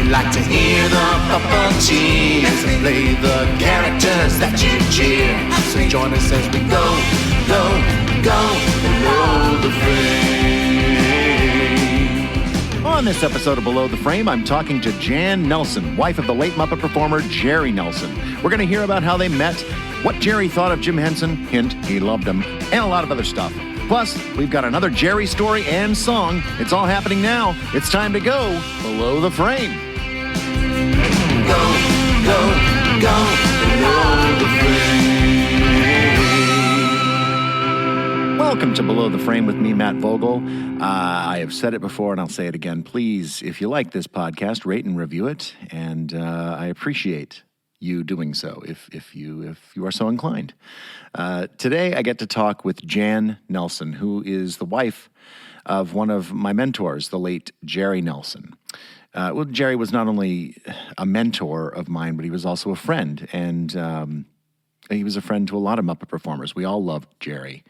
We like to hear the puppeteers and play the characters that you cheer. So join us as we go below the frame. On this episode of Below the Frame, I'm talking to Jan Nelson, wife of the late Muppet performer Jerry Nelson. We're going to hear about how they met, what Jerry thought of Jim Henson, hint, he loved him, and a lot of other stuff. Plus, we've got another Jerry story and song. It's all happening now. It's time to go below the frame. Go below the frame. Welcome to Below the Frame with me, Matt Vogel. I have said it before and I'll say it again. Please, if you like this podcast, rate and review it. And I appreciate you doing so if you are so inclined. Today I get to talk with Jan Nelson, who is the wife of one of my mentors, the late Jerry Nelson. Jerry was not only a mentor of mine, but he was also a friend, and he was a friend to a lot of Muppet performers. We all loved Jerry.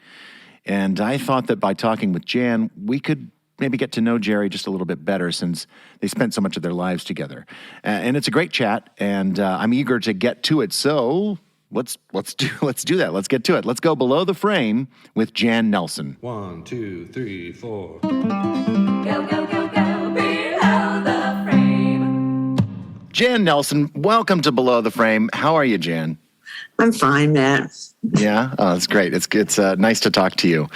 And I thought that by talking with Jan, we could maybe get to know Jerry just a little bit better since they spent so much of their lives together. And it's a great chat, and I'm eager to get to it. So let's do that. Let's get to it. Let's go below the frame with Jan Nelson. 1, 2, 3, 4. Go, go, go, go, below the frame. Jan Nelson, welcome to Below the Frame. How are you, Jan? I'm fine, Matt. Yeah? Oh, that's great. It's nice to talk to you.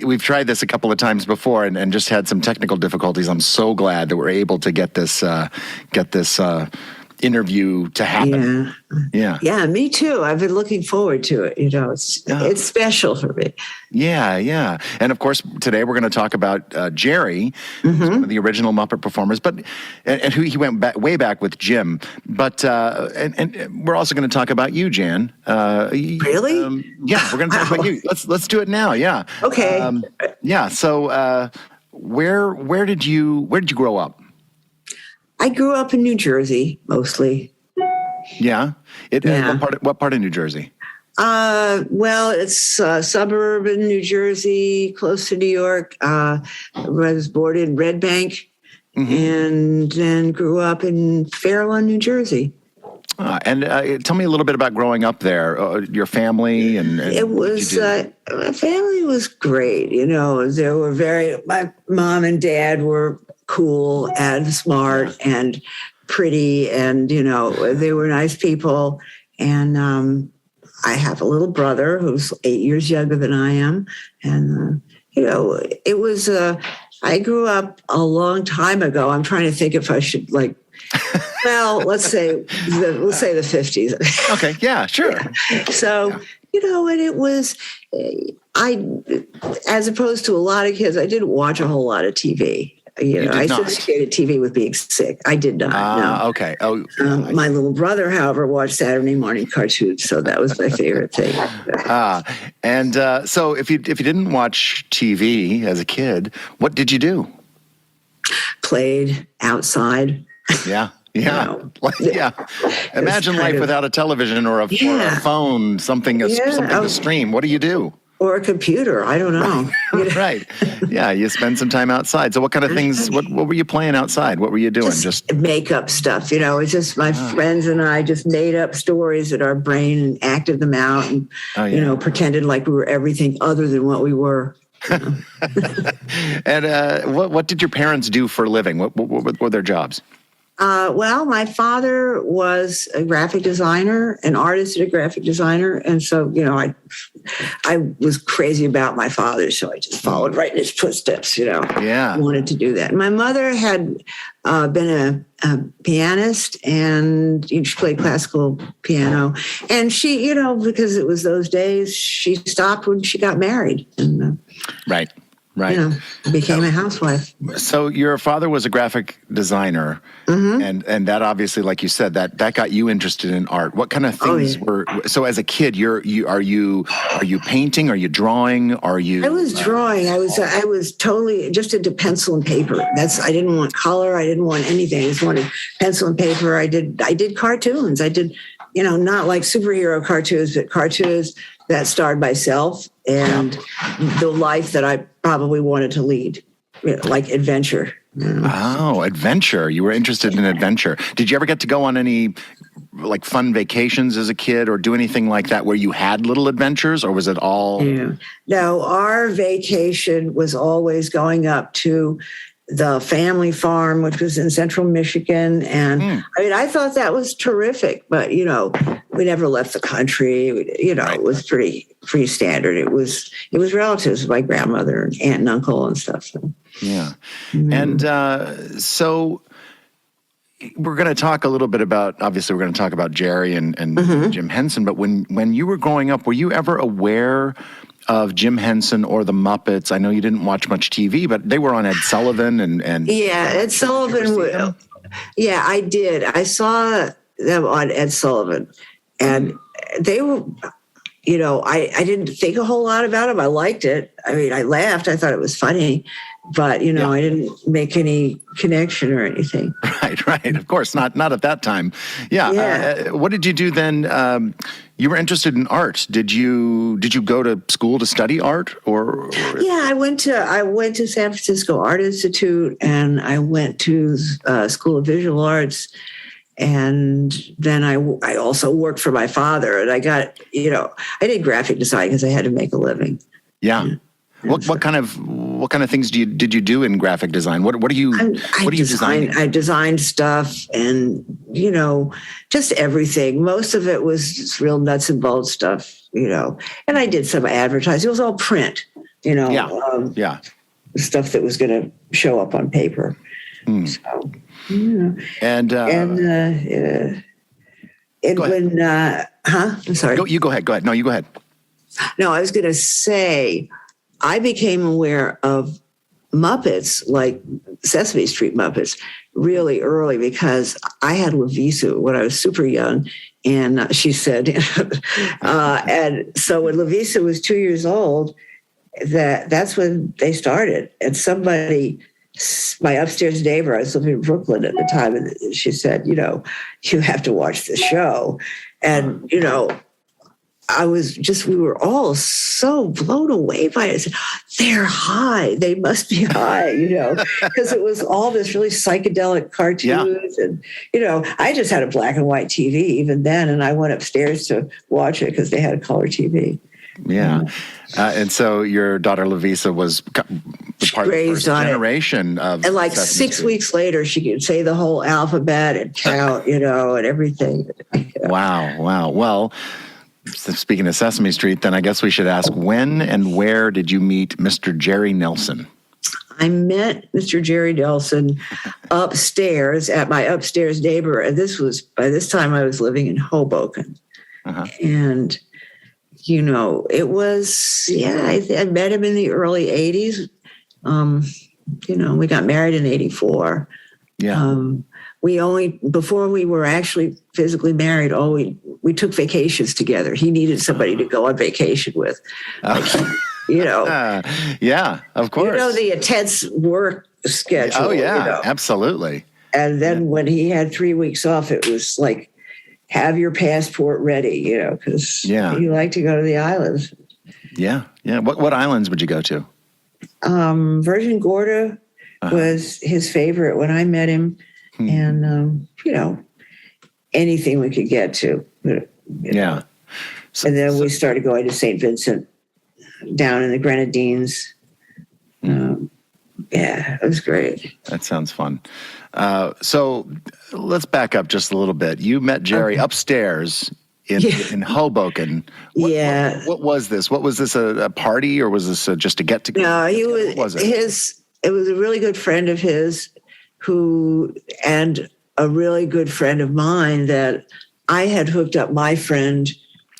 We've tried this a couple of times before and just had some technical difficulties. I'm so glad that we're able to get this interview to happen. Yeah, me too. I've been looking forward to it. It's special for me. Yeah. And of course, today we're going to talk about Jerry, who's one of the original Muppet performers, and who he went way back with Jim. But and we're also going to talk about you, Jan. Really? Yeah, we're going to talk about you. Let's do it now. Yeah. Okay. So where did you grow up? I grew up in New Jersey, mostly. Yeah. What part of New Jersey? Well, it's suburban New Jersey, close to New York. I was born in Red Bank and then grew up in Fairlawn, New Jersey. And tell me a little bit about growing up there, your family and it was, my family was great. They were my mom and dad were cool and smart and pretty, and they were nice people. And I have a little brother who's 8 years younger than I am, and it was I grew up a long time ago. I'm trying to think if I should let's say the 50s. Okay, yeah, sure. Yeah. So and it was as opposed to a lot of kids, I didn't watch a whole lot of TV. I associated TV with being sick. I did not. No. Okay. Oh, my little brother, however, watched Saturday morning cartoons, so that was my favorite thing. So if you didn't watch TV as a kid, what did you do? Played outside. Yeah. Yeah. Imagine life without a television or a phone, something to stream. What do you do? Or a computer. I don't know. Right. Yeah. You spend some time outside. So what kind of things, what were you playing outside? What were you doing? Just make-up stuff. It's just my friends and I just made up stories in our brain and acted them out and, pretended like we were everything other than what we were. And what did your parents do for a living? What were their jobs? Well, my father was a graphic designer, an artist and a graphic designer. And so, I was crazy about my father. So I just followed right in his footsteps, Yeah. Wanted to do that. My mother had been a pianist, and she played classical piano. And she, because it was those days, she stopped when she got married. And, Right. Became a housewife. So your father was a graphic designer, and that obviously, like you said, that got you interested in art. What kind of things were? So as a kid, are you painting? Are you drawing? Are you? I was drawing. I was totally just into pencil and paper. I didn't want color. I didn't want anything. I just wanted pencil and paper. I did cartoons. I did, not like superhero cartoons, but cartoons that starred myself and the life that I probably wanted to lead, like adventure. Oh, adventure. You were interested in adventure. Did you ever get to go on any like fun vacations as a kid or do anything like that where you had little adventures, or was it all? Yeah. No, our vacation was always going up to the family farm, which was in central Michigan. And I mean, I thought that was terrific, but, we never left the country. It was pretty standard. It was relatives with my grandmother and aunt and uncle and stuff. So. Yeah. And so we're going to talk a little bit about, obviously we're going to talk about Jerry and Jim Henson, but when you were growing up, were you ever aware of Jim Henson or the Muppets? I know you didn't watch much TV, but they were on Ed Sullivan and yeah, Ed Sullivan. Yeah, I did. I saw them on Ed Sullivan, and they were, I didn't think a whole lot about them. I liked it. I mean, I laughed. I thought it was funny, but I didn't make any connection or anything. Right. Of course, not at that time. Yeah. What did you do then? You were interested in art. Did you go to school to study art or? Yeah, I went to San Francisco Art Institute, and I went to School of Visual Arts, and then I also worked for my father, and I got I did graphic design because I had to make a living. Yeah. What kind of things did you do in graphic design? What are you designing? I designed stuff and just everything. Most of it was just real nuts and bolts stuff, And I did some advertising. It was all print, stuff that was going to show up on paper. So, And when I'm sorry. You go ahead. Go ahead. No, you go ahead. No, I was going to say, I became aware of Muppets, like Sesame Street Muppets, really early because I had Lavisa when I was super young. And she said, and so when Lavisa was 2 years old, that's when they started. And somebody, my upstairs neighbor, I was living in Brooklyn at the time, and she said, you have to watch the show. And, we were all so blown away by it. They're high. They must be high, because it was all this really psychedelic cartoons. Yeah. And, I just had a black and white TV even then. And I went upstairs to watch it because they had a color TV. Yeah. And so your daughter Lavisa was part of the first generation of. And like Sesame 6 Street. weeks later, she could say the whole alphabet and count, and everything. Wow. Well, speaking of Sesame Street, then I guess we should ask, when and where did you meet Mr. Jerry Nelson? I met Mr. Jerry Nelson upstairs at my upstairs neighbor. And by this time I was living in Hoboken. And, it was, I met him in the early 80s. We got married in 84. Yeah. Before we were actually physically married, we took vacations together. He needed somebody to go on vacation with. Yeah, of course. The intense work schedule. Oh, yeah, absolutely. And then when he had 3 weeks off, it was like, have your passport ready, because he liked to go to the islands. Yeah. What islands would you go to? Virgin Gorda was his favorite when I met him. And, anything we could get to. Yeah. And then we started going to St. Vincent down in the Grenadines. It was great. That sounds fun. So let's back up just a little bit. You met Jerry upstairs in Hoboken. What was this? What was this, a party, or was this just a get-together? No, it was a really good friend of his and a really good friend of mine that I had hooked up my friend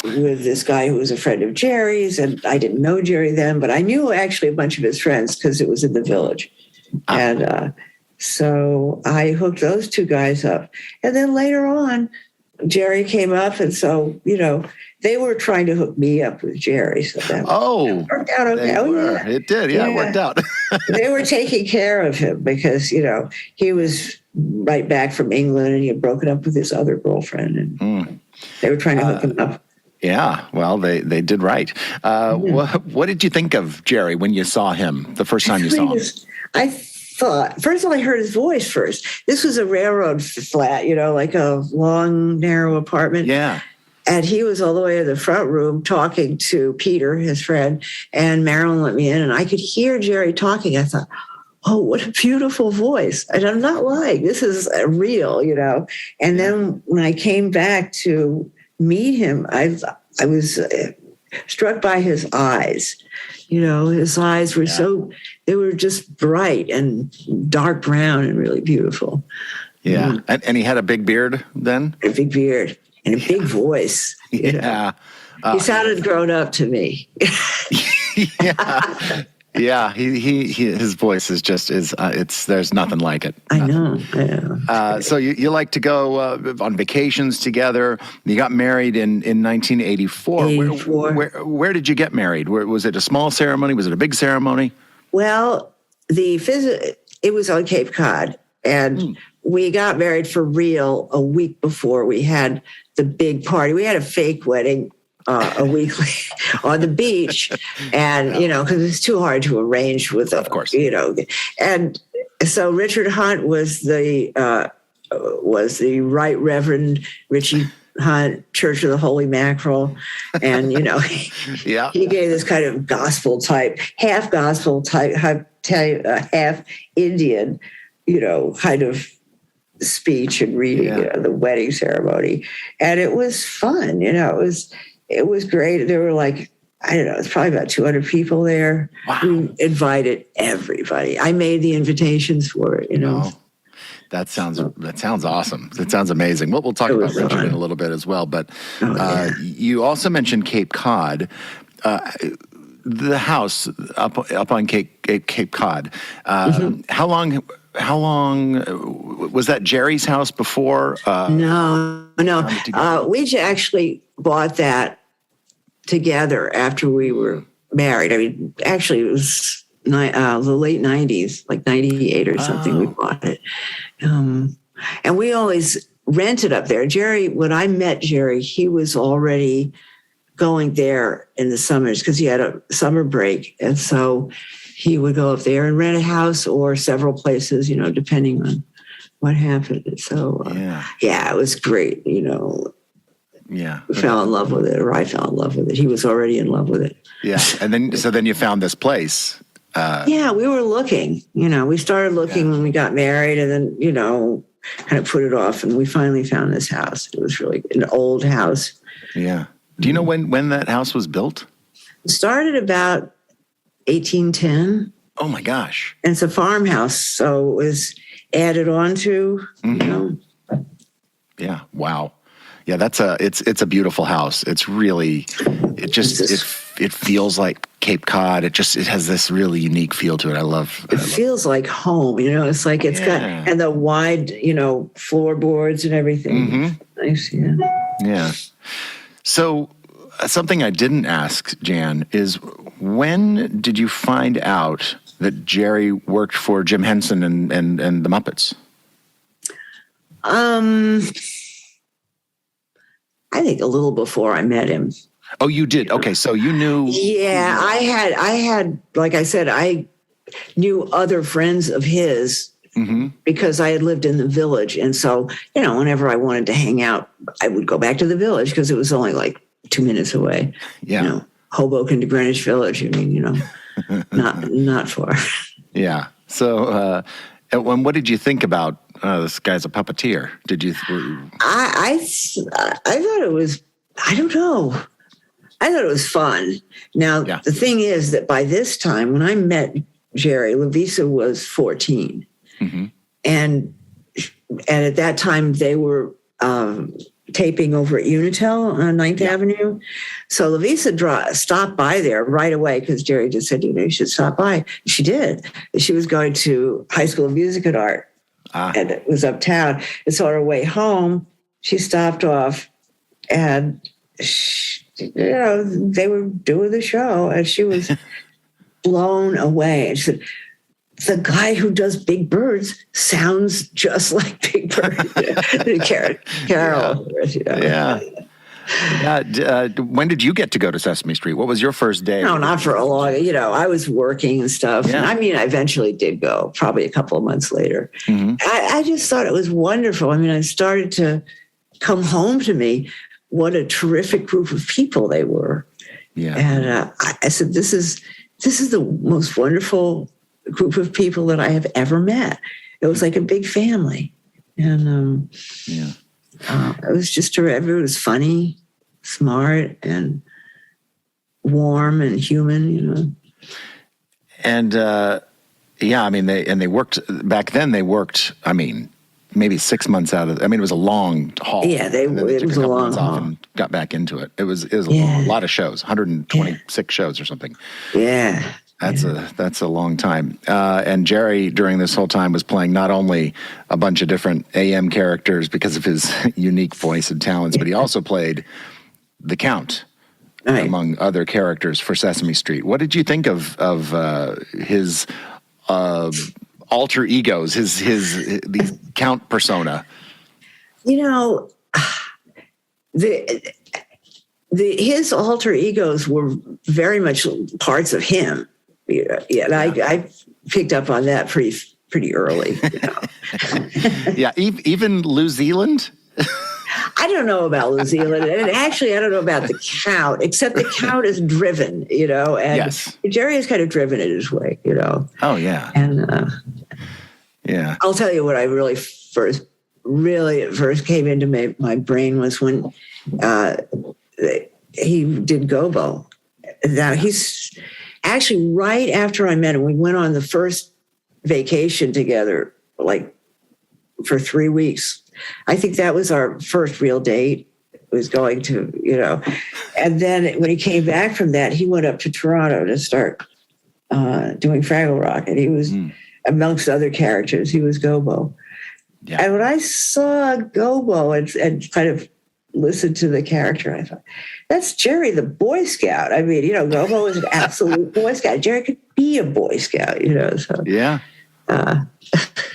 with this guy who was a friend of Jerry's, and I didn't know Jerry then, but I knew actually a bunch of his friends because it was in the village. And so I hooked those two guys up. And then later on, Jerry came up, and so, they were trying to hook me up with Jerry. So that worked out okay. Yeah. It did. Yeah, it worked out. They were taking care of him because, he was right back from England and he had broken up with his other girlfriend, and they were trying to hook him up. Yeah, well, they did right. What did you think of Jerry when you saw him the first time you saw him? I thought, first of all, I heard his voice first. This was a railroad flat, like a long, narrow apartment. Yeah. And he was all the way in the front room talking to Peter, his friend, and Marilyn let me in, and I could hear Jerry talking. I thought, oh, what a beautiful voice. And I'm not lying. This is real, And then when I came back to meet him, I was struck by his eyes. His eyes were they were just bright and dark brown and really beautiful. Yeah. And he had a big beard then? A big beard and a big voice. Yeah. He sounded grown up to me. Yeah. Yeah, his voice is just there's nothing like it. I know. So you like to go on vacations together. You got married in 1984. 84. Where did you get married? Was it a small ceremony? Was it a big ceremony? Well, it was on Cape Cod, and we got married for real a week before we had the big party. We had a fake wedding a week on the beach, and because it's too hard to arrange with, of course, and so Richard Hunt was the Right Reverend Richie Hunt, Church of the Holy Mackerel, and he gave this kind of gospel type, half Indian, kind of speech and reading the wedding ceremony, and it was fun. It was great. There were like, I don't know, it's probably about 200 people there. Wow. We invited everybody. I made the invitations for it, Oh, that sounds awesome. That sounds amazing. We'll talk about Richard in a little bit as well. But you also mentioned Cape Cod. The house up on Cape Cod. How long was that Jerry's house before? No. We actually bought that together after we were married. I mean, actually, it was the late 90s, like 98 or something. We bought it. And we always rented up there. Jerry, when I met Jerry, he was already going there in the summers because he had a summer break. And so he would go up there and rent a house or several places, depending on what happened. So, it was great, Yeah. We fell in love with it, or I fell in love with it. He was already in love with it. Yeah. And then you found this place. We were looking, we started looking when we got married, and then, kind of put it off, and we finally found this house. It was really an old house. Yeah. Do you know when that house was built? It started about 1810. Oh my gosh. And it's a farmhouse, so it was added on to, Yeah. Wow. Yeah, it's a beautiful house. It's really, it feels like Cape Cod. It has this really unique feel to it. I love it. Feels like home, it's like it's got, and the wide, floorboards and everything. Nice, yeah. Yeah. So something I didn't ask, Jan, is when did you find out that Jerry worked for Jim Henson and the Muppets? I think a little before I met him. Oh, you did? Okay, so you knew. Yeah, I had, like I said, I knew other friends of his because I had lived in the village. And so, whenever I wanted to hang out, I would go back to the village because it was only like 2 minutes away. Yeah. Hoboken to Greenwich Village. I mean, not far. Yeah. So, and what did you think about this guy's a puppeteer? Did you? I thought it was, I don't know. I thought it was fun. Now, the thing is that by this time, when I met Jerry, Lavisa was 14. And at that time, they were taping over at Unitel on 9th Avenue. So Lavisa stopped by there right away because Jerry just said, you should stop by. She did. She was going to High School of Music and Art, and it was uptown. And so on her way home, she stopped off, and they were doing the show, and she was blown away. And she said, the guy who does Big Birds sounds just like Big Bird. Carol. Yeah. When did you get to go to Sesame Street? What was your first day? No, not for a long, I was working and stuff. Yeah. And I mean, I eventually did go, probably a couple of months later. Mm-hmm. I just thought it was wonderful. I mean, I started to come home to me what a terrific group of people they were. Yeah. And I said, this is the most wonderful group of people that I have ever met. It was like a big family. And it was just terrific. It was funny, smart, and warm and human, And I mean, they worked back then. They worked, I mean, maybe 6 months out of. I mean, it was a long haul. Yeah, it was a long haul. And got back into it. It was a lot of shows, 126 shows or something. Yeah. That's a long time. And Jerry, during this whole time, was playing not only a bunch of different AM characters because of his unique voice and talents, but he also played the Count, among other characters for Sesame Street. What did you think of his alter egos, his Count persona? His alter egos were very much parts of him. And I picked up on that pretty early. Yeah, even New Zealand. I don't know about New Zealand, and actually, I don't know about the Count. Except the Count is driven, and yes. Jerry is kind of driven in his way, Oh yeah, and yeah. I'll tell you what I really first came into my brain was when he did Gobo. Now he's actually right after I met him. We went on the first vacation together, like for 3 weeks. I think that was our first real date. Was going to, and then when he came back from that, he went up to Toronto to start doing Fraggle Rock, and he was amongst other characters. He was Gobo. Yeah. And when I saw Gobo and kind of listened to the character, I thought, that's Jerry the Boy Scout. I mean, Gobo is an absolute Boy Scout. Jerry could be a Boy Scout, so. Yeah.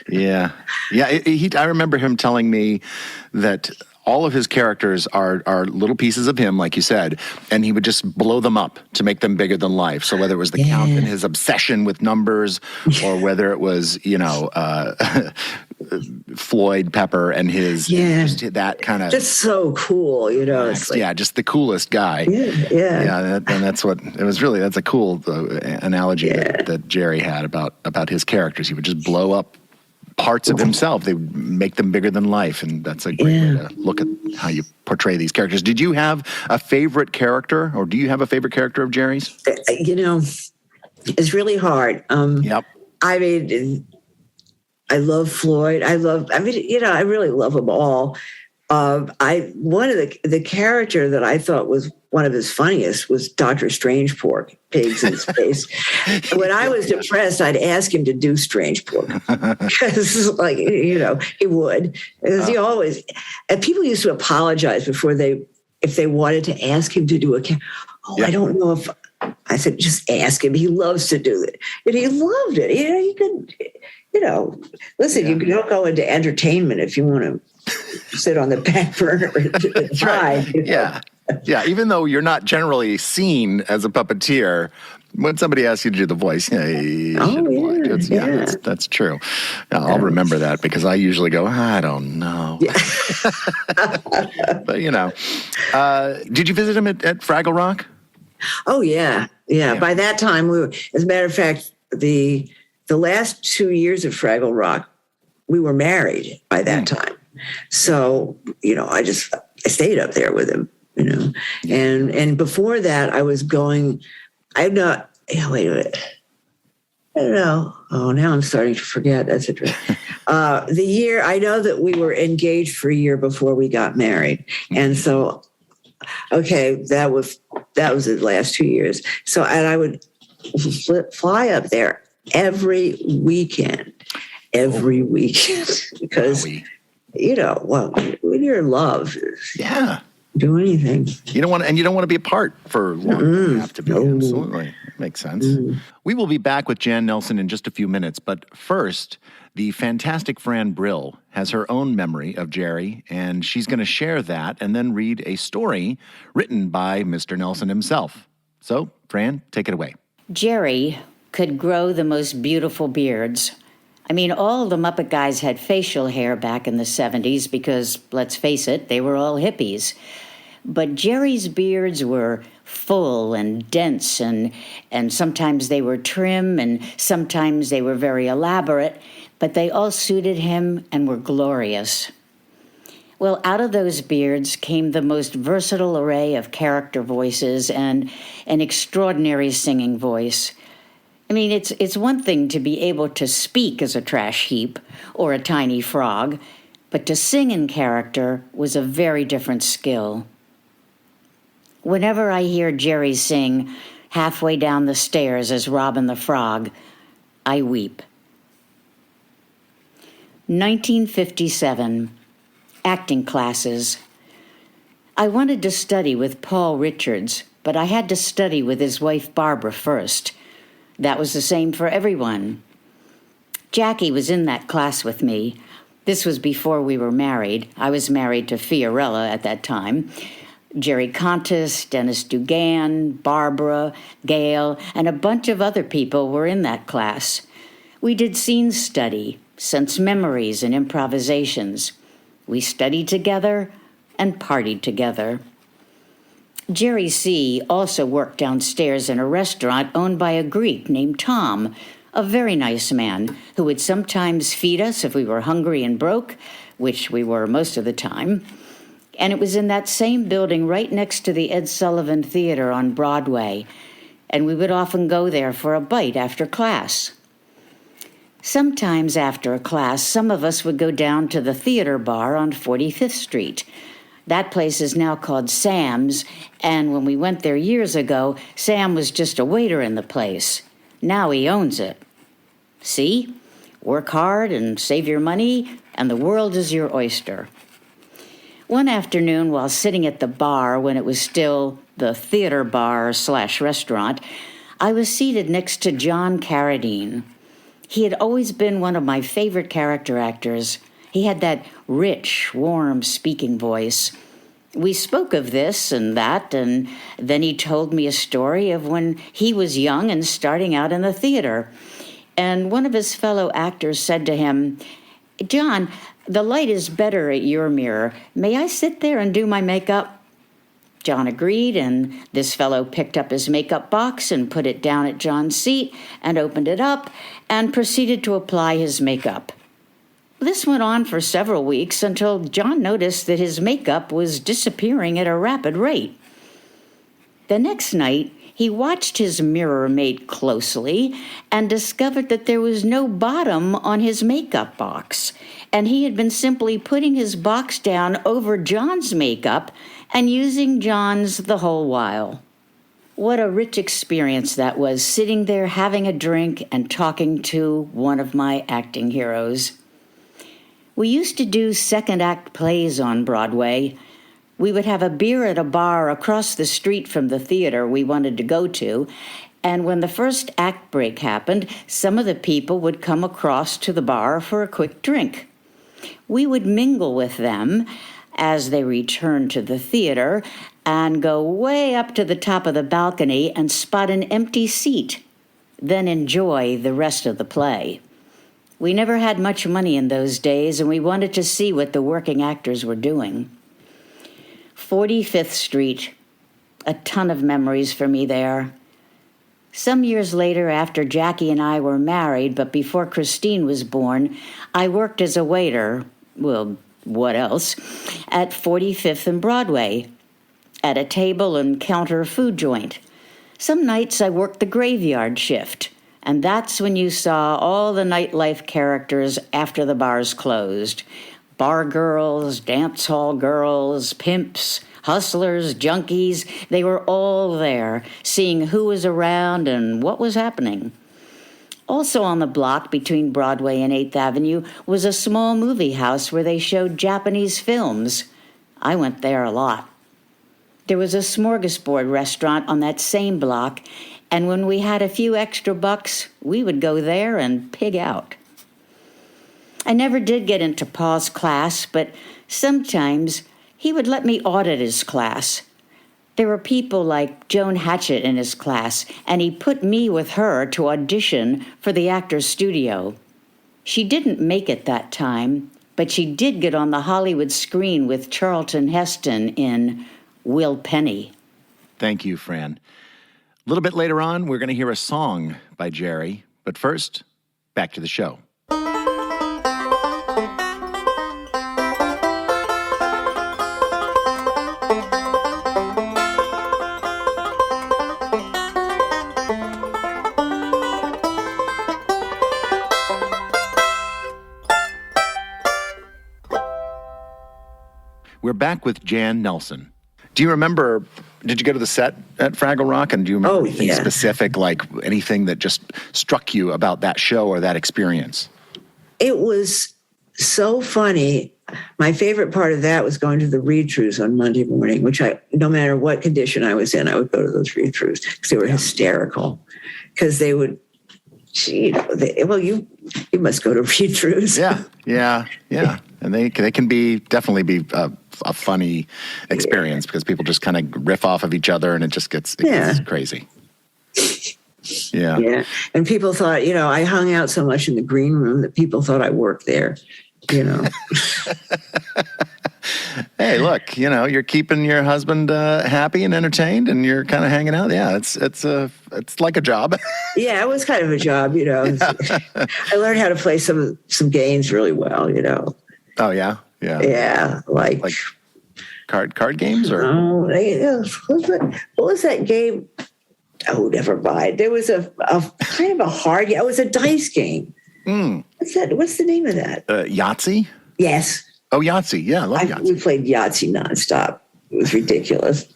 Yeah. I remember him telling me that all of his characters are little pieces of him, like you said, and he would just blow them up to make them bigger than life. So whether it was the Count and his obsession with numbers, or whether it was, Floyd Pepper and his just that kind of just so cool, it's like, just the coolest guy. And that's what it was. Really, that's a cool analogy that Jerry had about his characters. He would just blow up parts of himself. They would make them bigger than life, and that's a great way to look at how you portray these characters. Did you have a favorite character, or do you have a favorite character of Jerry's? It's really hard. Yep. I mean, I love Floyd. I really love them all. One of the character that I thought was one of his funniest was Dr. Strangepork, Pigs in Space. When I was depressed, I'd ask him to do Strangepork because, he would. Because he always, and people used to apologize if they wanted to ask him to do a. I don't know if. I said, just ask him. He loves to do it, and he loved it. He could. Listen, you don't go into entertainment if you want to sit on the back burner and hide. Yeah. Even though you're not generally seen as a puppeteer, when somebody asks you to do the voice, that's true. I'll remember that because I usually go, I don't know. Yeah. But did you visit him at Fraggle Rock? Oh yeah. By that time, we were. As a matter of fact, the last 2 years of Fraggle Rock, we were married by that time. So, I stayed up there with him, and before that I was going, wait a minute. I don't know. Oh, now I'm starting to forget. That's a dream. The year, I know that we were engaged for a year before we got married. And so, that was the last 2 years. So, and I would fly up there every weekend because, when you're in love, do anything. You don't want to be apart for long. You have to be absolutely. Makes sense. We will be back with Jan Nelson in just a few minutes, but first, the fantastic Fran Brill has her own memory of Jerry, and she's going to share that and then read a story written by Mr. Nelson himself. So, Fran, take it away. Jerry could grow the most beautiful beards. I mean, all the Muppet guys had facial hair back in the 70s because, let's face it, they were all hippies. But Jerry's beards were full and dense, and sometimes they were trim, and sometimes they were very elaborate, but they all suited him and were glorious. Well, out of those beards came the most versatile array of character voices and an extraordinary singing voice. I mean, it's one thing to be able to speak as a trash heap or a tiny frog, but to sing in character was a very different skill. Whenever I hear Jerry sing halfway down the stairs as Robin the Frog, I weep. 1957, acting classes. I wanted to study with Paul Richards, but I had to study with his wife Barbara first. That was the same for everyone. Jackie was in that class with me. This was before we were married. I was married to Fiorella at that time. Jerry Contis, Dennis Dugan, Barbara, Gail, and a bunch of other people were in that class. We did scene study, sense memories, and improvisations. We studied together and partied together. Jerry C. also worked downstairs in a restaurant owned by a Greek named Tom, a very nice man who would sometimes feed us if we were hungry and broke, which we were most of the time. And it was in that same building right next to the Ed Sullivan Theater on Broadway, and we would often go there for a bite after class. Sometimes after a class, some of us would go down to the theater bar on 45th Street. That place is now called Sam's, and when we went there years ago, Sam was just a waiter in the place. Now he owns it. See? Work hard and save your money, and the world is your oyster. One afternoon, while sitting at the bar when it was still the theater bar/restaurant, I was seated next to John Carradine. He had always been one of my favorite character actors. He had that rich, warm speaking voice. We spoke of this and that, and then he told me a story of when he was young and starting out in the theater. And one of his fellow actors said to him, "John, the light is better at your mirror. May I sit there and do my makeup?" John agreed, and this fellow picked up his makeup box and put it down at John's seat and opened it up and proceeded to apply his makeup. This went on for several weeks until John noticed that his makeup was disappearing at a rapid rate. The next night, he watched his mirror mate closely and discovered that there was no bottom on his makeup box, and he had been simply putting his box down over John's makeup and using John's the whole while. What a rich experience that was, sitting there having a drink and talking to one of my acting heroes. We used to do second act plays on Broadway. We would have a beer at a bar across the street from the theater we wanted to go to, and when the first act break happened, some of the people would come across to the bar for a quick drink. We would mingle with them as they returned to the theater and go way up to the top of the balcony and spot an empty seat, then enjoy the rest of the play. We never had much money in those days, and we wanted to see what the working actors were doing. 45th Street, a ton of memories for me there. Some years later, after Jackie and I were married, but before Christine was born, I worked as a waiter, well, what else, at 45th and Broadway, at a table and counter food joint. Some nights I worked the graveyard shift, and that's when you saw all the nightlife characters after the bars closed. Bar girls, dance hall girls, pimps, hustlers, junkies, they were all there, seeing who was around and what was happening. Also on the block between Broadway and 8th Avenue was a small movie house where they showed Japanese films. I went there a lot. There was a smorgasbord restaurant on that same block, And when we had a few extra bucks, we would go there and pig out. I never did get into Pa's class, but sometimes he would let me audit his class. There were people like Joan Hatchett in his class, and he put me with her to audition for the Actors Studio. She didn't make it that time, but she did get on the Hollywood screen with Charlton Heston in Will Penny. Thank you, Fran. A little bit later on, we're going to hear a song by Jerry. But first, back to the show. We're back with Jan Nelson. Do you remember, did you go to the set at Fraggle Rock? And do you remember anything specific, like anything that just struck you about that show or that experience? It was so funny. My favorite part of that was going to the read-throughs on Monday morning, which no matter what condition I was in, I would go to those read-throughs because they were hysterical. Because they would, you must go to read-throughs. Yeah. And they can definitely be a funny experience because people just kind of riff off of each other and it gets crazy. Yeah. And people thought, I hung out so much in the green room that people thought I worked there, Hey, look, you're keeping your husband happy and entertained and you're kind of hanging out. Yeah, it's like a job. Yeah, it was kind of a job, I learned how to play some games really well, Oh, yeah? Yeah. Yeah, like card games or? What was that game? Oh, never mind. There was a kind of a hard game. It was a dice game. What's that? What's the name of that? Yahtzee? Yes. Oh, Yahtzee. Yeah, I love Yahtzee. We played Yahtzee nonstop. It was ridiculous.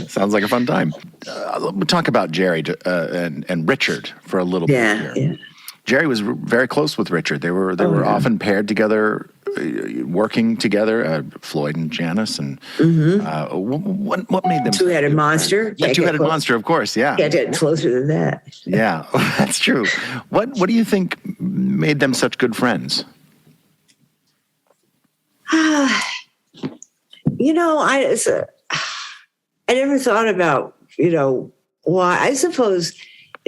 Sounds like a fun time. We'll talk about Jerry and Richard for a little bit here. Yeah. Jerry was very close with Richard. They were often paired together, working together. Floyd and Janice, and what made them two-headed monster? Yeah, two-headed monster, of course. Yeah, can't get closer than that. Yeah, that's true. What do you think made them such good friends? I never thought about why. I suppose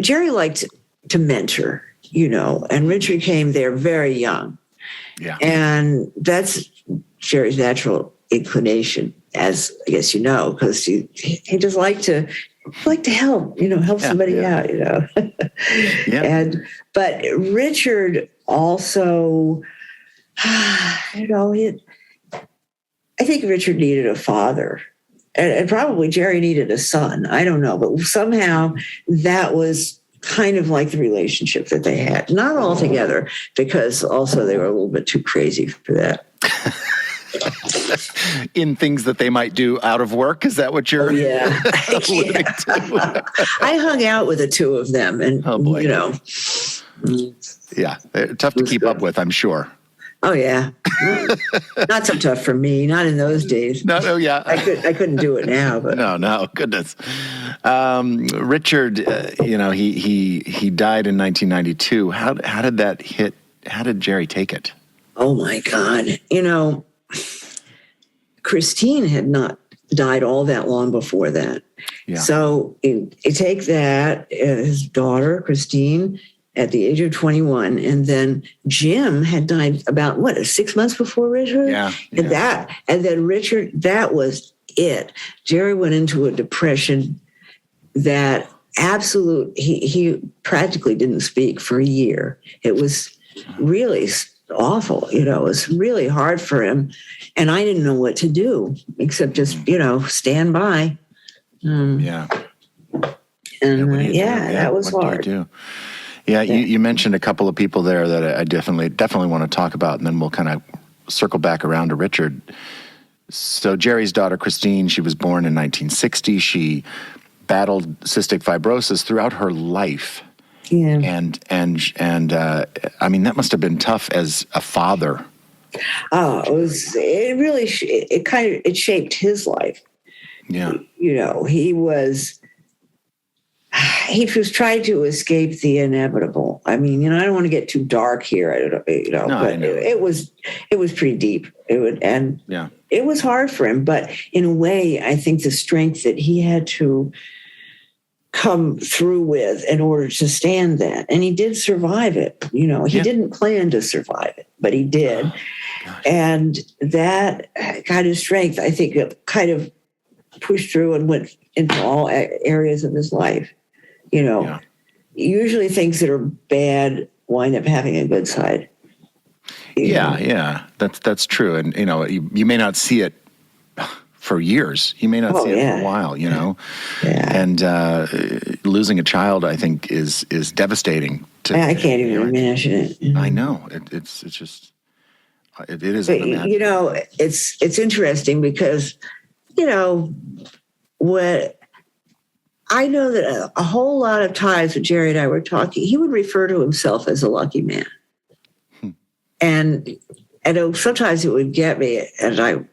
Jerry liked to mentor. And Richard came there very young. Yeah. And that's Jerry's natural inclination, as I guess because he just liked to help, help somebody out, Yeah. But Richard also, I think Richard needed a father. And probably Jerry needed a son. I don't know. But somehow that was kind of like the relationship that they had. Not all together, because also they were a little bit too crazy for that. In things that they might do out of work? Is that what you're alluding to? I hung out with the two of them, and, Yeah, they're tough to keep up with, I'm sure. Oh, yeah. Not so tough for me. Not in those days. No, yeah. I couldn't do it now. But No, goodness. Richard, he died in 1992. How did that hit? How did Jerry take it? Oh, my God. Christine had not died all that long before that. Yeah. So you take that, his daughter, Christine, at the age of 21. And then Jim had died about, 6 months before Richard? Yeah. And then Richard, that was it. Jerry went into a depression that he practically didn't speak for a year. It was really awful. It was really hard for him. And I didn't know what to do except just, stand by. Yeah. And that was hard. What do you do? Yeah, you mentioned a couple of people there that I definitely want to talk about, and then we'll kind of circle back around to Richard. So Jerry's daughter, Christine, she was born in 1960. She battled cystic fibrosis throughout her life. Yeah. And I mean, that must have been tough as a father. Oh, it shaped his life. Yeah. He was he was trying to escape the inevitable. I mean, I don't want to get too dark here. I don't, No, but I know. it was pretty deep. It was hard for him. But in a way, I think the strength that he had to come through with in order to stand that, and he did survive it. He didn't plan to survive it, but he did. And that kind of strength, I think, it kind of pushed through and went into all areas of his life. Usually things that are bad wind up having a good side. Yeah, that's true. And you may not see it for years. You may not see it for a while. Yeah. And losing a child, I think, is devastating. I can't even imagine it. I know it's just it is. But, it's interesting because what I know that a whole lot of times when Jerry and I were talking, he would refer to himself as a lucky man. And sometimes it would get me, and I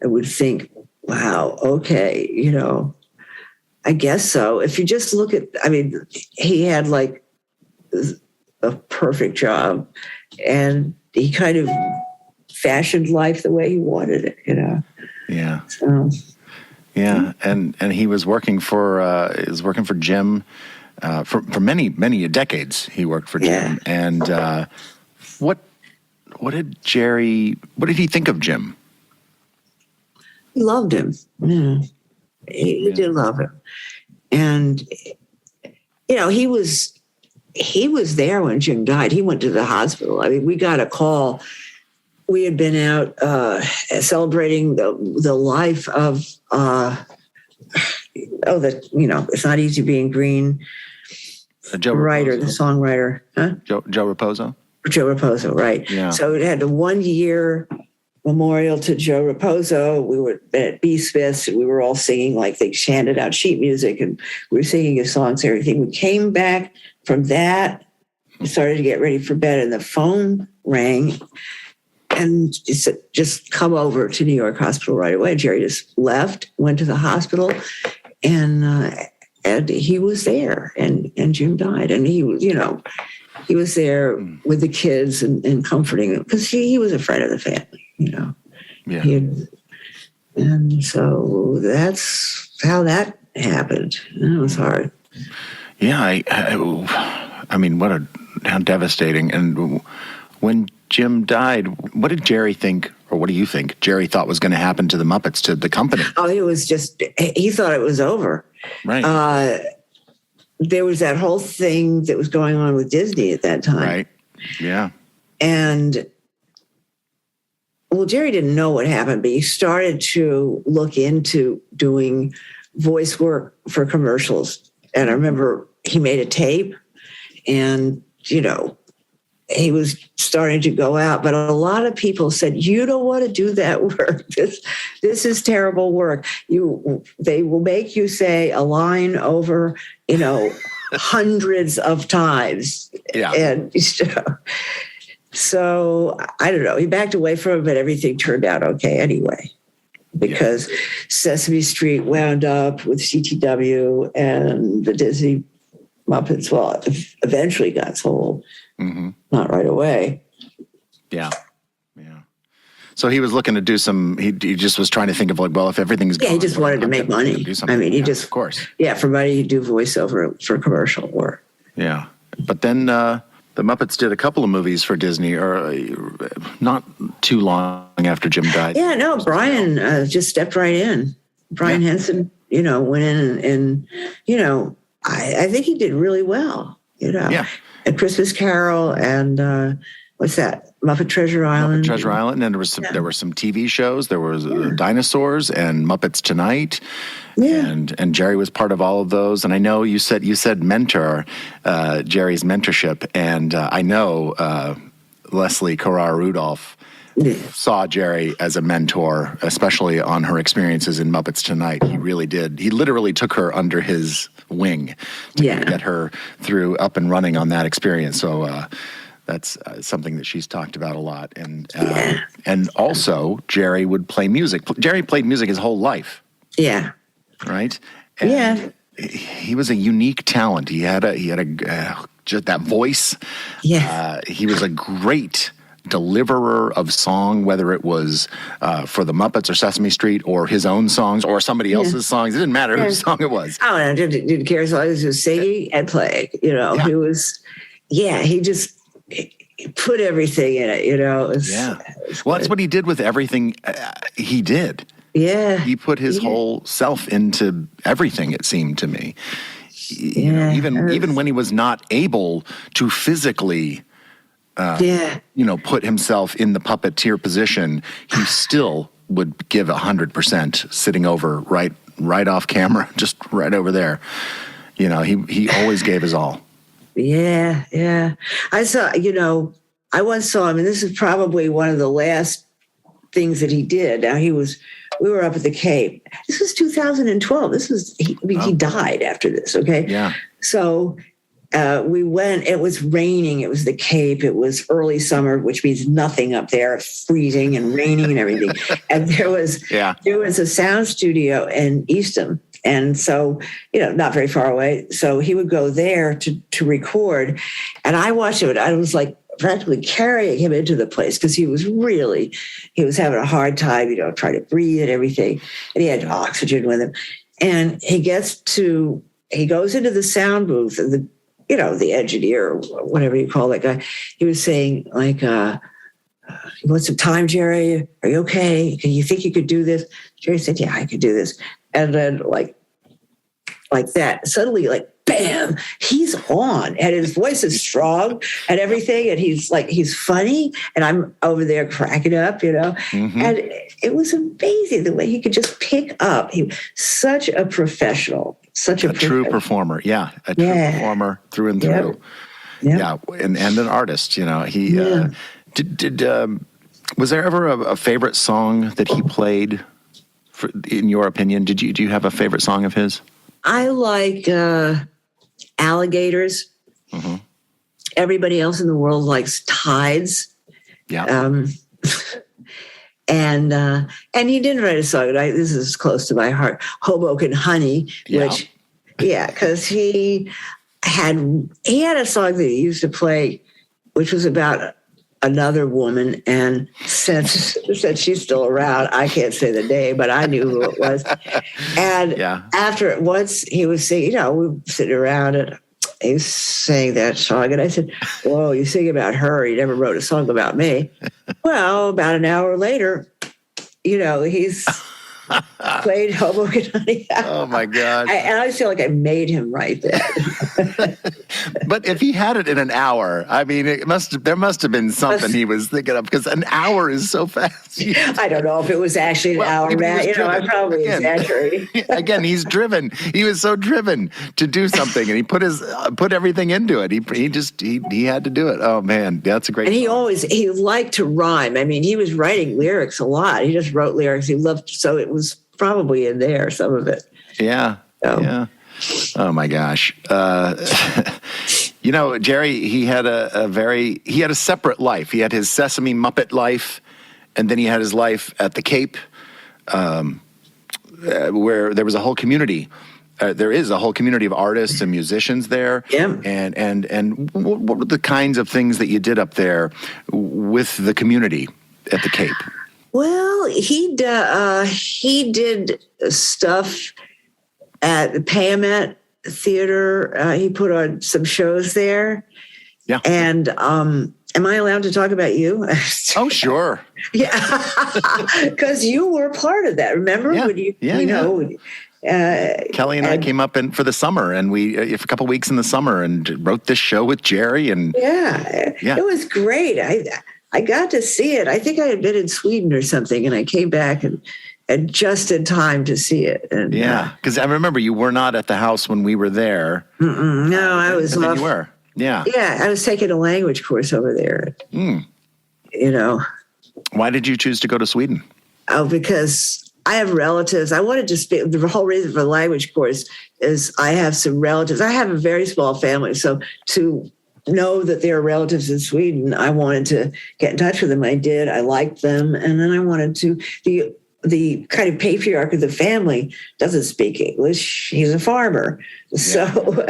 would think, wow, okay, I guess so. If you just look at, he had like a perfect job, and he kind of fashioned life the way he wanted it, Yeah. So. Yeah, and he was working for Jim for many decades. He worked for Jim, and what did he think of Jim? He loved him. Yeah. He did love him, and he was there when Jim died. He went to the hospital. We got a call. We had been out celebrating the life of it's not easy being green. Joe writer, Raposo. The songwriter, huh? Joe Raposo. Joe Raposo, right? Yeah. So it had a 1-year memorial to Joe Raposo. We were at B. Smith's, and we were all singing like they chanted out sheet music, and we were singing his songs, and everything. We came back from that, started to get ready for bed, and the phone rang. And he said, just come over to New York Hospital right away. Jerry just left, went to the hospital, and he was there, and Jim died. And he was, he was there with the kids and comforting them, because he was a friend of the family, Yeah. And so that's how that happened. And it was hard. Yeah, I mean, how devastating. And when Jim died, what did Jerry think, or what do you think Jerry thought was going to happen to the Muppets, to the company? Oh, he thought it was over. Right. There was that whole thing that was going on with Disney at that time. Right. Yeah. And, well, Jerry didn't know what happened, but he started to look into doing voice work for commercials. And I remember he made a tape, and, he was starting to go out, but a lot of people said, you don't want to do that work. This is terrible work. They will make you say a line over, hundreds of times. Yeah. And so I don't know. He backed away from it, but everything turned out okay anyway, because Sesame Street wound up with CTW, and the Disney Muppets, well, eventually got sold. Mm-hmm. Not right away. Yeah. So he was looking to do he just was trying to think of if everything's gone. Yeah, he just wanted to make money. Do something. He just, of course. Yeah, for money, he'd do voiceover for commercial work. Yeah. But then the Muppets did a couple of movies for Disney, or not too long after Jim died. Yeah, no, Brian just stepped right in. Brian Henson, went in and I think he did really well, Yeah. A Christmas Carol and what's that? Muppet Treasure Island. Muppet Treasure Island, and there were some TV shows. There was Dinosaurs and Muppets Tonight. Yeah. And Jerry was part of all of those. And I know you said mentor, Jerry's mentorship, and I know Leslie Carrara Rudolph saw Jerry as a mentor, especially on her experiences in Muppets Tonight. He really did. He literally took her under his wing to get her through up and running on that experience. So that's something that she's talked about a lot. And also, Jerry would play music. Jerry played music his whole life. Yeah. Right? he was a unique talent. He had just that voice. Yeah. He was a great deliverer of song, whether it was for the Muppets or Sesame Street or his own songs or somebody else's songs. It didn't matter whose song it was. Oh, and I didn't care as long as he was singing and playing. You know, Yeah. he was. Yeah, he just put everything in it. You know. Well, that's what he did with everything he did. Yeah. He put his whole self into everything, it seemed to me. You know, even when he was not able to physically put himself in the puppeteer position, he still would give 100% sitting over right off camera, just right over there. You know, he always gave his all. Yeah, yeah. I I once saw him, and this is probably one of the last things that he did. Now we were up at the Cape. This was 2012. He died after this. Okay. Yeah. So we went, it was raining. It was the Cape. It was early summer, which means nothing up there, freezing and raining and everything. And there was a sound studio in Eastham. And so, not very far away. So he would go there to record. And I watched it. I was like practically carrying him into the place because he was having a hard time, trying to breathe and everything. And he had oxygen with him. And he goes into the sound booth, and the engineer, or whatever you call that guy, he was saying, like, you want some time, Jerry? Are you okay? You think you could do this? Jerry said, yeah, I could do this. And then like that, suddenly, like, bam, he's on, and his voice is strong and everything. And he's funny. And I'm over there cracking up, Mm-hmm. and it was amazing the way he could just pick up. He was such a professional, true performer. Yeah. A true performer through and through. Yep. Yeah. And an artist, he, was there ever a favorite song that he played in your opinion? Do you have a favorite song of his? I like Alligators. Mm-hmm. Everybody else in the world likes Tides. Yeah. And he didn't write a song. This is close to my heart. Hoboken Honey, which, because he had a song that he used to play, which was about another woman. And since she's still around, I can't say the name, but I knew who it was. And after once he was singing, we were sitting around and he was saying that song. And I said, whoa, you sing about her. You never wrote a song about me. Well, about an hour later, he's played Hoboken Honey. Oh my God. And I feel like I made him write that. But if he had it in an hour, I mean, there must have been something he was thinking of, because an hour is so fast. I don't know if it was actually an hour, Matt. I'm probably exaggerating. Again, he's driven. He was so driven to do something, and he put everything into it. He had to do it. Oh man, that's a great. And he liked to rhyme. I mean, he was writing lyrics a lot. He just wrote lyrics. He loved, so it was probably in there, some of it. Yeah. So. Yeah. Oh my gosh. Jerry, he had a separate life. He had his Sesame Muppet life, and then he had his life at the Cape, where there was a whole community. There is a whole community of artists and musicians there. Yeah. And what were the kinds of things that you did up there with the community at the Cape? Well, he did stuff at the Payamet Theater. He put on some shows there. Yeah. And am I allowed to talk about you? Oh, sure. Yeah, because you were part of that. Remember when you? Kelly and I came up for the summer, and we a couple of weeks in the summer, and wrote this show with Jerry. And it was great. I got to see it. I think I had been in Sweden or something, and I came back and just in time to see it. And, because I remember you were not at the house when we were there. No, I was off. You were. Yeah. Yeah, I was taking a language course over there. Why did you choose to go to Sweden? Oh, because I have relatives. I wanted to speak. The whole reason for the language course is I have some relatives. I have a very small family, so to know that there are relatives in Sweden, I wanted to get in touch with them. I did. I liked them, and then I wanted to. the kind of patriarch of the family doesn't speak English. He's a farmer. So,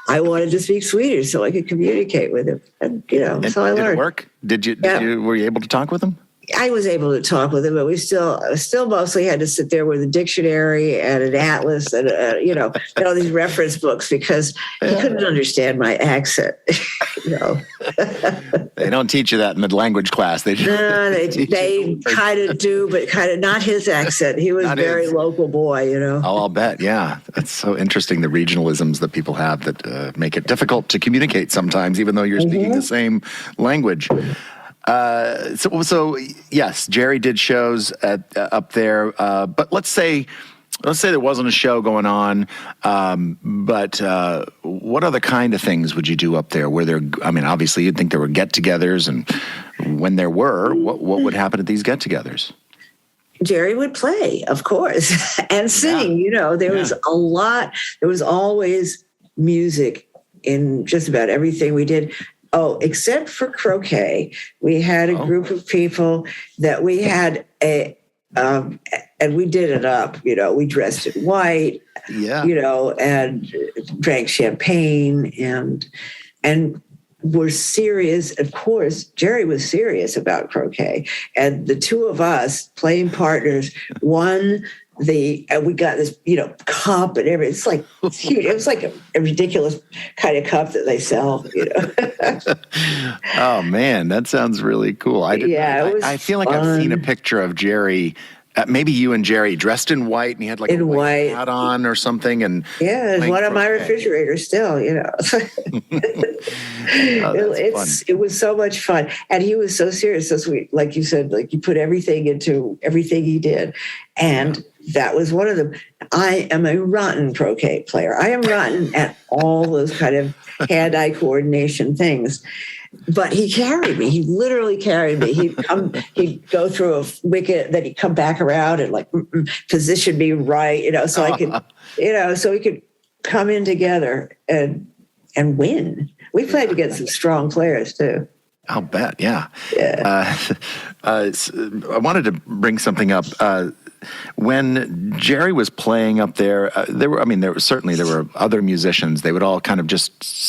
I wanted to speak Swedish so I could communicate with him. And, so I learned. Did it work? Were you able to talk with him? I was able to talk with him, but we still mostly had to sit there with a dictionary and an atlas and, and all these reference books because he couldn't understand my accent. They don't teach you that in the language class. They kind of do, but kind of not his accent. He was very local boy, Oh, I'll bet. Yeah. That's so interesting. The regionalisms that people have that make it difficult to communicate sometimes, even though you're speaking the same language. So yes, Jerry did shows up there, but let's say there wasn't a show going on, but what other kind of things would you do up there? Obviously you'd think there were get-togethers, and when there were, what would happen at these get-togethers? Jerry would play, of course, and sing. There was a lot. There was always music in just about everything we did. Oh, except for croquet, we had a group of people that we had and we did it up. We dressed in white, and drank champagne and were serious. Of course, Jerry was serious about croquet, and the two of us playing partners won. And we got this, cup and everything. It's huge. It was like a ridiculous kind of cup that they sell, Oh man, that sounds really cool. I feel like I've seen a picture of Jerry, maybe you and Jerry dressed in white, and he had like a white hat on or something. And it's one of my refrigerators still, It was so much fun. And he was so serious, so sweet. Like you said, like you put everything into everything he did. And that was one of them. I am a rotten croquet player. I am rotten at all those kind of hand-eye coordination things. But he carried me. He literally carried me. He'd go through a wicket, then he'd come back around and position me right, so I could, so we could come in together and win. We played against some strong players too. I'll bet, yeah. I wanted to bring something up. When Jerry was playing up there, there were other musicians. They would all kind of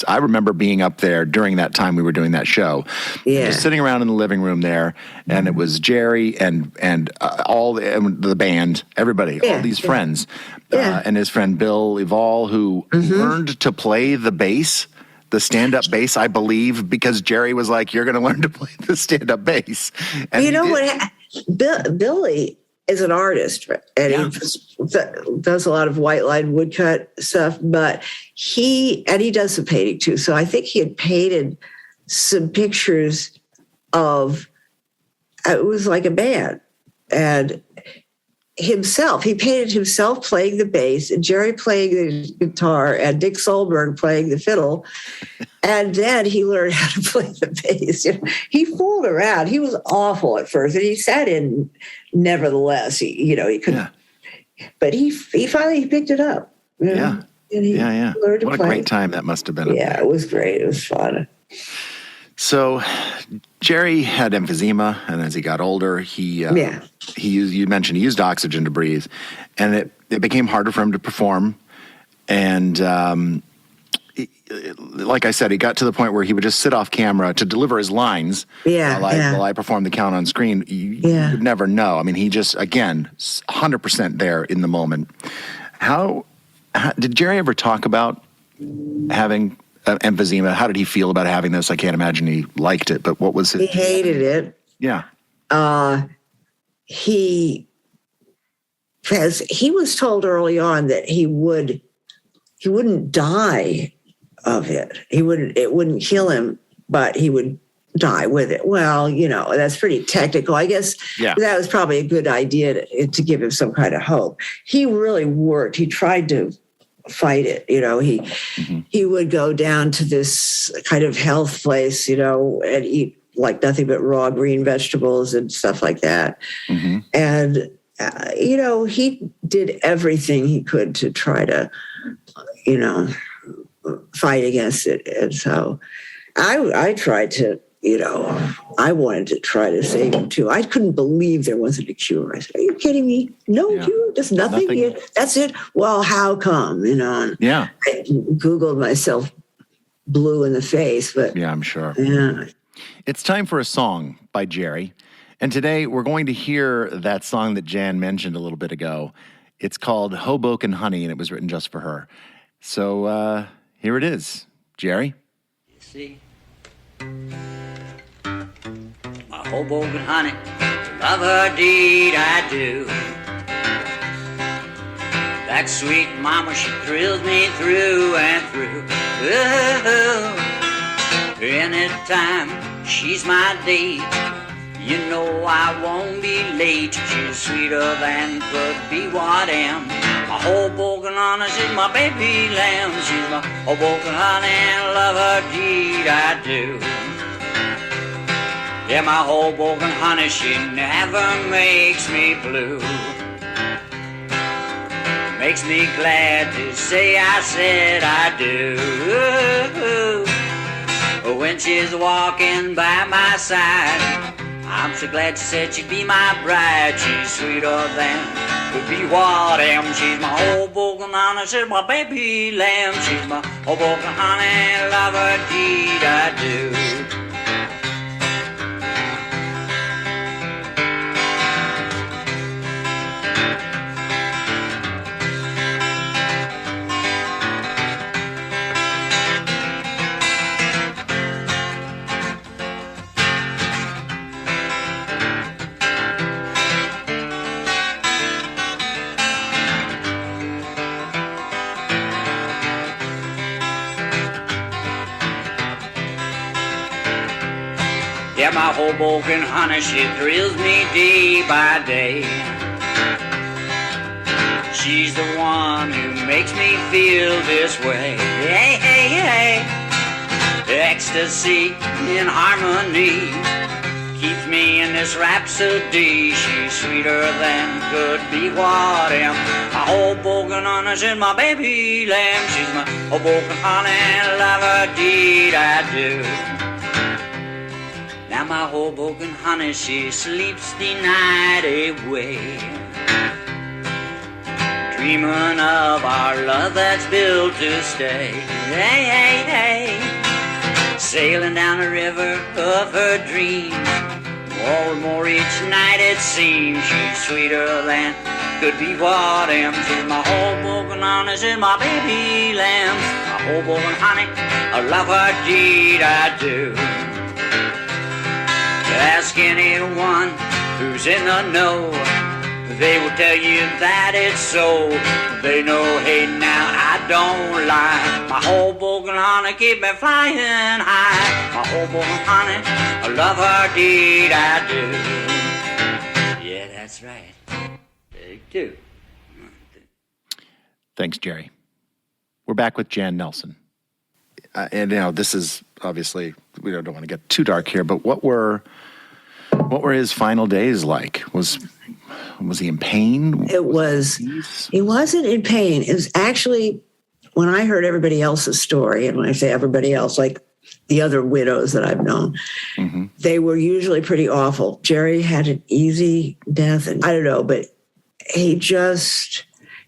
I remember being up there during that time we were doing that show. Yeah. Just sitting around in the living room there, and it was Jerry and all the band, everybody, all these friends, and his friend Bill Evall, who learned to play the bass. The stand-up bass, I believe, because Jerry was like, "You're going to learn to play the stand-up bass." And Billy is an artist, and he does a lot of white line woodcut stuff. But he does some painting too. So I think he had painted some pictures of. It was like a band, and he painted himself playing the bass, and Jerry playing the guitar, and Dick Solberg playing the fiddle. And then he learned how to play the bass. He fooled around. He was awful at first, and he sat in nevertheless. He couldn't. Yeah. But he finally picked it up. And he learned to play. What a great time that must have been. Yeah, it was great. It was fun. So Jerry had emphysema, and as he got older, you mentioned he used oxygen to breathe, and it became harder for him to perform. And like I said, he got to the point where he would just sit off camera to deliver his lines while I performed the count on screen. You would never know. I mean, he just, again, 100% there in the moment. How did Jerry ever talk about having emphysema? How did he feel about having this? I can't imagine he liked it, but what was it? He hated it. Yeah. He was told early on that he wouldn't die of it. It wouldn't kill him, but he would die with it. Well, that's pretty technical. I guess that was probably a good idea to give him some kind of hope. He really worked. He tried to fight it. He would go down to this kind of health place, and eat like nothing but raw green vegetables and stuff like that. Mm-hmm. And, he did everything he could to try to, fight against it. And so I tried to, I wanted to try to save him too. I couldn't believe there wasn't a cure. I said, "Are you kidding me? No cure? There's nothing. Yeah, that's it. Well, how come? You know?" And Yeah. I Googled myself blue in the face, but Yeah, I'm sure. yeah. It's time for a song by Jerry. And today we're going to hear that song that Jan mentioned a little bit ago. It's called Hoboken Honey, and it was written just for her. So here it is. Jerry? See, my Hoboken honey, love her deed I do. That sweet mama, she thrills me through and through. Ooh, anytime she's my date, you know I won't be late. She's sweeter than could be what am. My Hoboken honey, she's my baby lamb. She's my Hoboken honey, and love her deed I do. Yeah, my Hoboken honey, she never makes me blue. Makes me glad to say I said I do. When she's walking by my side, I'm so glad she said she'd be my bride. She's sweeter than could be what I am. She's my Hoboken honey, she's my baby lamb. She's my Hoboken honey, love her deed I do. Yeah, my Hoboken honey, she thrills me day by day. She's the one who makes me feel this way. Hey, hey, hey. Ecstasy in harmony keeps me in this rhapsody. She's sweeter than could be what I am. My Hoboken honey, she's my baby lamb. She's my Hoboken honey, love her deed I do. Now my Hoboken honey, she sleeps the night away, dreaming of our love that's built to stay. Hey, hey, hey. Sailing down the river of her dreams, more and more each night it seems. She's sweeter than could be what I am. She's my Hoboken honey, she's my baby lamb. My Hoboken honey, I love her deed I do. Ask anyone who's in the know, they will tell you that it's so. They know, hey now, I don't lie. My Hoboken honey keep me flying high. My Hoboken honey, I love her deed I do. Yeah, that's right. Take two. Thanks, Jerry. We're back with Jan Nelson. And you know, this is obviously, we don't want to get too dark here, but what were his final days like? Was he in pain? It was, he wasn't in pain. It was actually, when I heard everybody else's story, and when I say everybody else, like the other widows that I've known, they were usually pretty awful. Jerry had an easy death, and I don't know, but he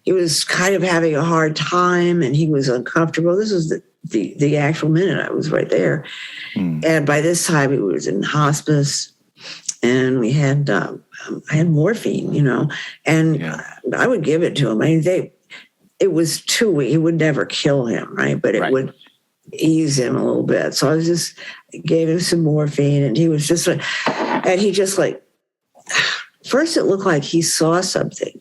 was kind of having a hard time, and he was uncomfortable. This was the actual minute I was right there. And by this time he was in hospice, and we had, I had morphine, you know, and I would give it to him. I mean, it was 2 weeks. It would never kill him, right? But it would ease him a little bit. So I just gave him some morphine, and he was just like, first it looked like he saw something.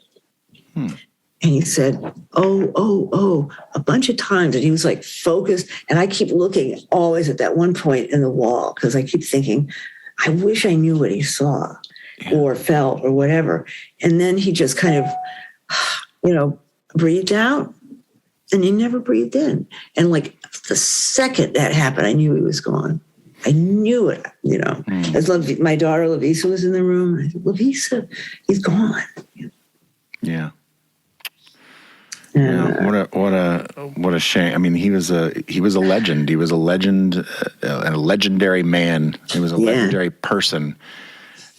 And he said, oh, a bunch of times. And he was like focused. And I keep looking always at that one point in the wall, because I keep thinking, I wish I knew what he saw or felt or whatever. And then he just kind of, you know, breathed out, and he never breathed in. And like the second that happened, I knew he was gone. I knew it, you know. As my daughter Lavisa was in the room, I said, Lavisa, he's gone. Yeah. And, What a shame. I mean, he was a legend. He was a legend, a legendary man. He was a legendary person.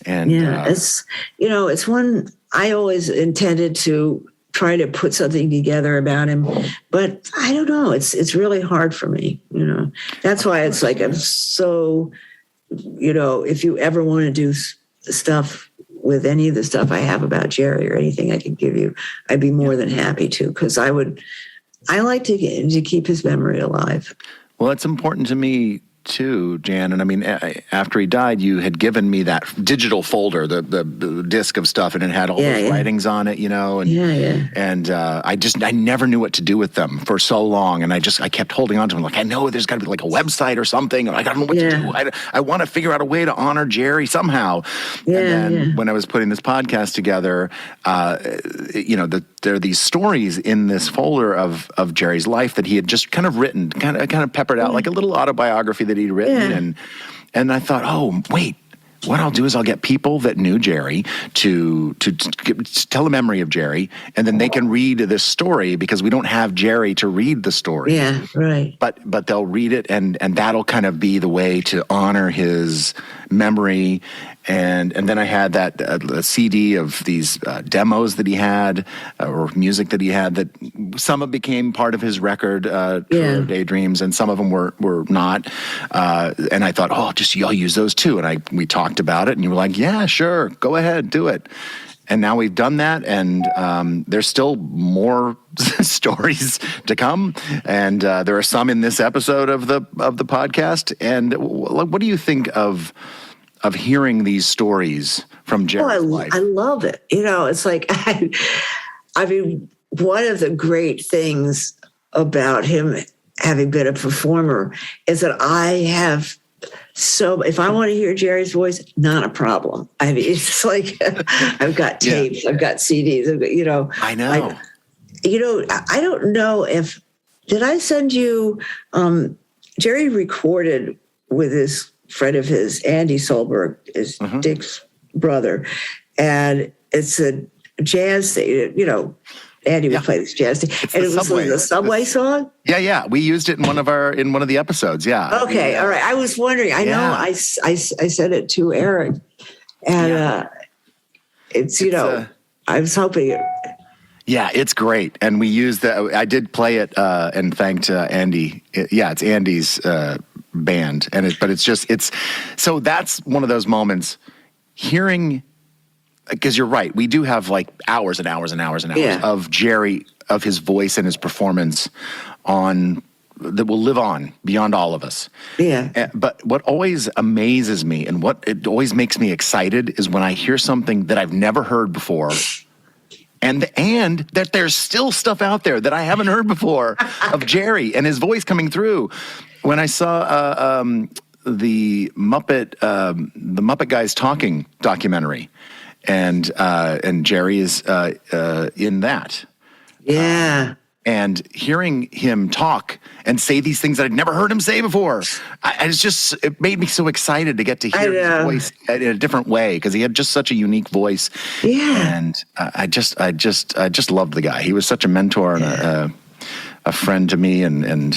And it's it's one I always intended to try to put something together about him, but I don't know. It's really hard for me. That's why it's like I'm so. If you ever want to do stuff with any of the stuff I have about Jerry or anything I could give you, I'd be more than happy to, because I like to keep his memory alive. Well, it's important to me too, Jan. And I mean, after he died, you had given me that digital folder, the disc of stuff, and it had all those writings on it, and I never knew what to do with them for so long. And I kept holding on to them. Like, I know there's got to be like a website or something. And I don't know what to do. I want to figure out a way to honor Jerry somehow. And then when I was putting this podcast together, there are these stories in this folder of Jerry's life that he had just kind of written, kind of peppered out, like a little autobiography that he'd written. And I thought, oh, wait, what I'll do is I'll get people that knew Jerry to tell a memory of Jerry, and then they can read this story, because we don't have Jerry to read the story. Yeah, right. But they'll read it, and that'll kind of be the way to honor his memory. And then I had that a CD of these demos that he had, or music that he had, that some of became part of his record, Tour of Daydreams, and some of them were not. And I thought, I'll use those too. And we talked about it, and you were like, yeah, sure, go ahead, do it. And now we've done that, and there's still more stories to come. And there are some in this episode of the podcast. And what do you think of hearing these stories from Jerry's life? I love it. It's like, I mean, one of the great things about him having been a performer is that if I want to hear Jerry's voice, not a problem. I mean, it's like, I've got tapes, I've got CDs, I know. I don't know did I send you, Jerry recorded with his friend of his, Andy Solberg, is Dick's brother, and it's a jazz thing. Andy would play this jazz thing, and it was the Subway song. Yeah, we used it in one of the episodes. Yeah. Okay, all right. I was wondering. I know I sent it to Eric, and it's I was hoping. Yeah, it's great, and we used that. I did play it and thanked Andy. It's Andy's band, but it's so that's one of those moments hearing, because you're right, we do have like hours and hours and hours and hours of Jerry, of his voice and his performance that will live on beyond all of us. But what always amazes me, and what it always makes me excited, is when I hear something that I've never heard before, and that there's still stuff out there that I haven't heard before of Jerry and his voice coming through. When I saw the Muppet Guys Talking documentary, and Jerry is in that. Yeah. And hearing him talk and say these things that I'd never heard him say before, it made me so excited to get to hear his voice in a different way, because he had just such a unique voice. Yeah. And I just loved the guy. He was such a mentor and a friend to me, and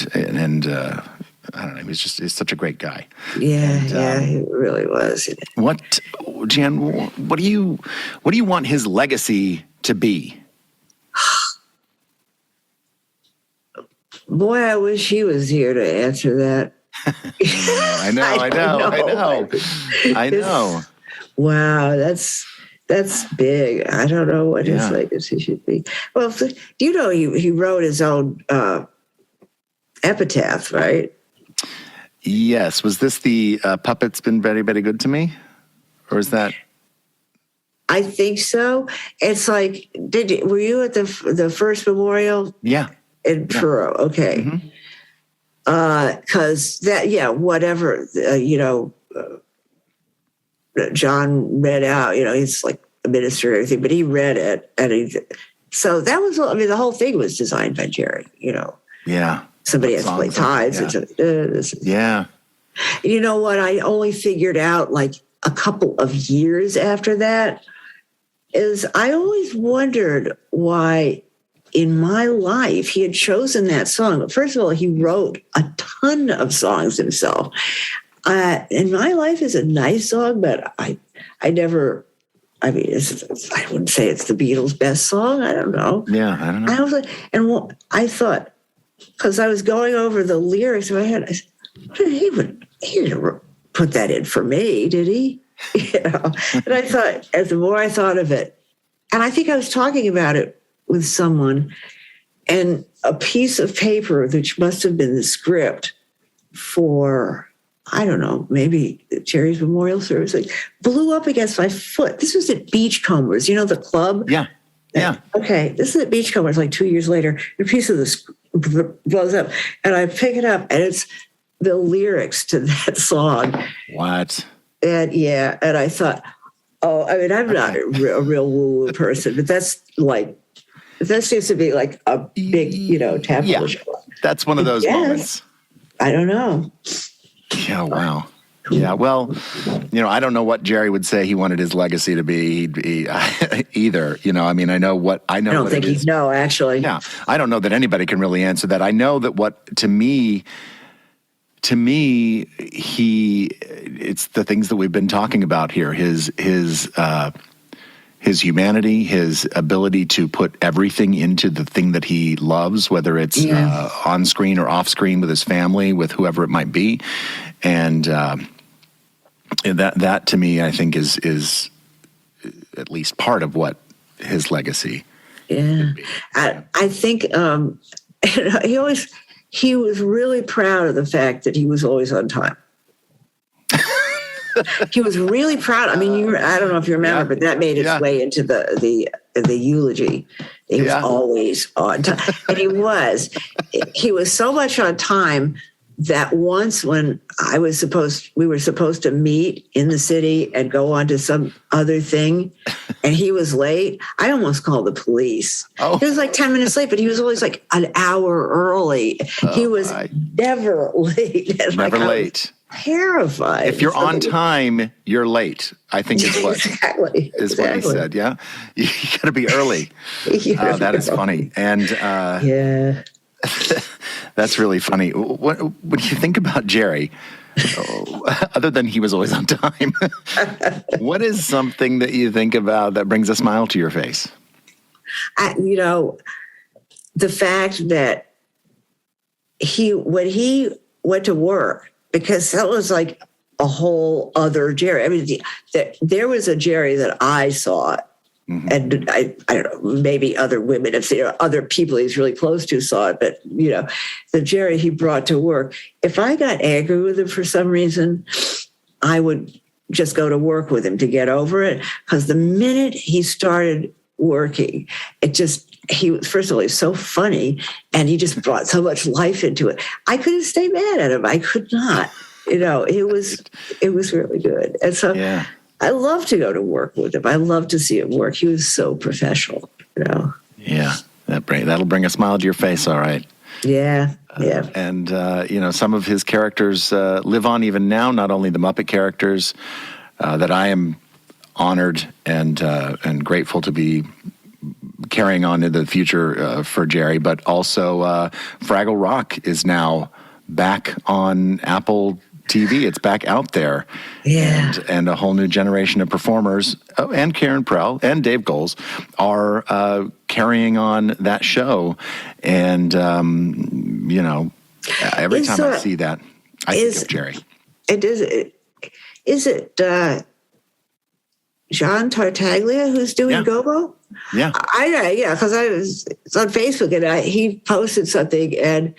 I don't know. He's such a great guy. Yeah, he really was. Jan? What do you want his legacy to be? Boy, I wish he was here to answer that. I know. Wow, that's big. I don't know what his legacy should be. Well, he wrote his own epitaph, right? Yes. Was this the Puppet's Been Very, Very Good to Me? Or is that? I think so. It's like, were you at the first memorial? Yeah. In Truro, okay. Because whatever, John read out, he's like a minister and everything, but he read it. So that was, the whole thing was designed by Jerry, Yeah. Somebody has to play tides. Yeah. You know what? I only figured out like a couple of years after that is I always wondered why in my life, he had chosen that song. First of all, he wrote a ton of songs himself. In My Life is a nice song, but I never, I mean, I wouldn't say it's the Beatles' best song. I don't know. Yeah, I don't know. I was like, and I thought, because I was going over the lyrics in my head, I said, he didn't put that in for me, did he? You know, and I thought, as the more I thought of it, and I think I was talking about it with someone, and a piece of paper, which must have been the script for, I don't know, maybe Jerry's memorial service, like, blew up against my foot. This was at Beachcombers, you know, the club? Yeah. Yeah. Okay, this is at Beachcombers like 2 years later. A piece of this blows up, and I pick it up, and it's the lyrics to that song. What? And yeah, and I thought, oh, I mean, I'm not a real woo-woo person, but that seems to be like a big, you know, tap on the shoulder. That's one of those moments. I don't know. Yeah, wow. Yeah, well, you know, I don't know what Jerry would say he wanted his legacy to be either. You know, I mean, I don't think he'd know, actually. Yeah, I don't know that anybody can really answer that. I know that to me, it's the things that we've been talking about here. His humanity, his ability to put everything into the thing that he loves, whether it's on screen or off screen with his family, with whoever it might be, and that to me, I think is at least part of what his legacy. Yeah, I think he was really proud of the fact that he was always on time. He was really proud. I mean, I don't know if you remember, but that made its way into the eulogy. He was always on time, and he was so much on time that once when we were supposed to meet in the city and go on to some other thing, and he was late, I almost called the police. Oh. He was like 10 minutes late, but he was always like an hour early. He was never late. Never late. Terrified. If you're on time, you're late, I think is what what he said. Yeah, you got to be early. That is funny, and that's really funny. When you think about Jerry, other than he was always on time, what is something that you think about that brings a smile to your face? The fact that when he went to work, because that was like a whole other Jerry. I mean, there was a Jerry that I saw, and I don't know, maybe other women, if other people he's really close to saw it, but, you know, the Jerry he brought to work, if I got angry with him for some reason, I would just go to work with him to get over it. Because the minute he started working, first of all, he's so funny, and he just brought so much life into it. I couldn't stay mad at him. I could not. You know, it was really good. And so I love to go to work with him. I love to see him work. He was so professional, you know. Yeah, that'll bring a smile to your face, all right. Yeah. And, some of his characters live on even now, not only the Muppet characters that I am honored and grateful to be carrying on into the future for Jerry, but also Fraggle Rock is now back on Apple TV. It's back out there. Yeah. And a whole new generation of performers, and Karen Prell and Dave Goles, are carrying on that show. And, every time I see that, I think of Jerry. Is it John Tartaglia who's doing Go-Go? Yeah. Because it's on Facebook, and he posted something, and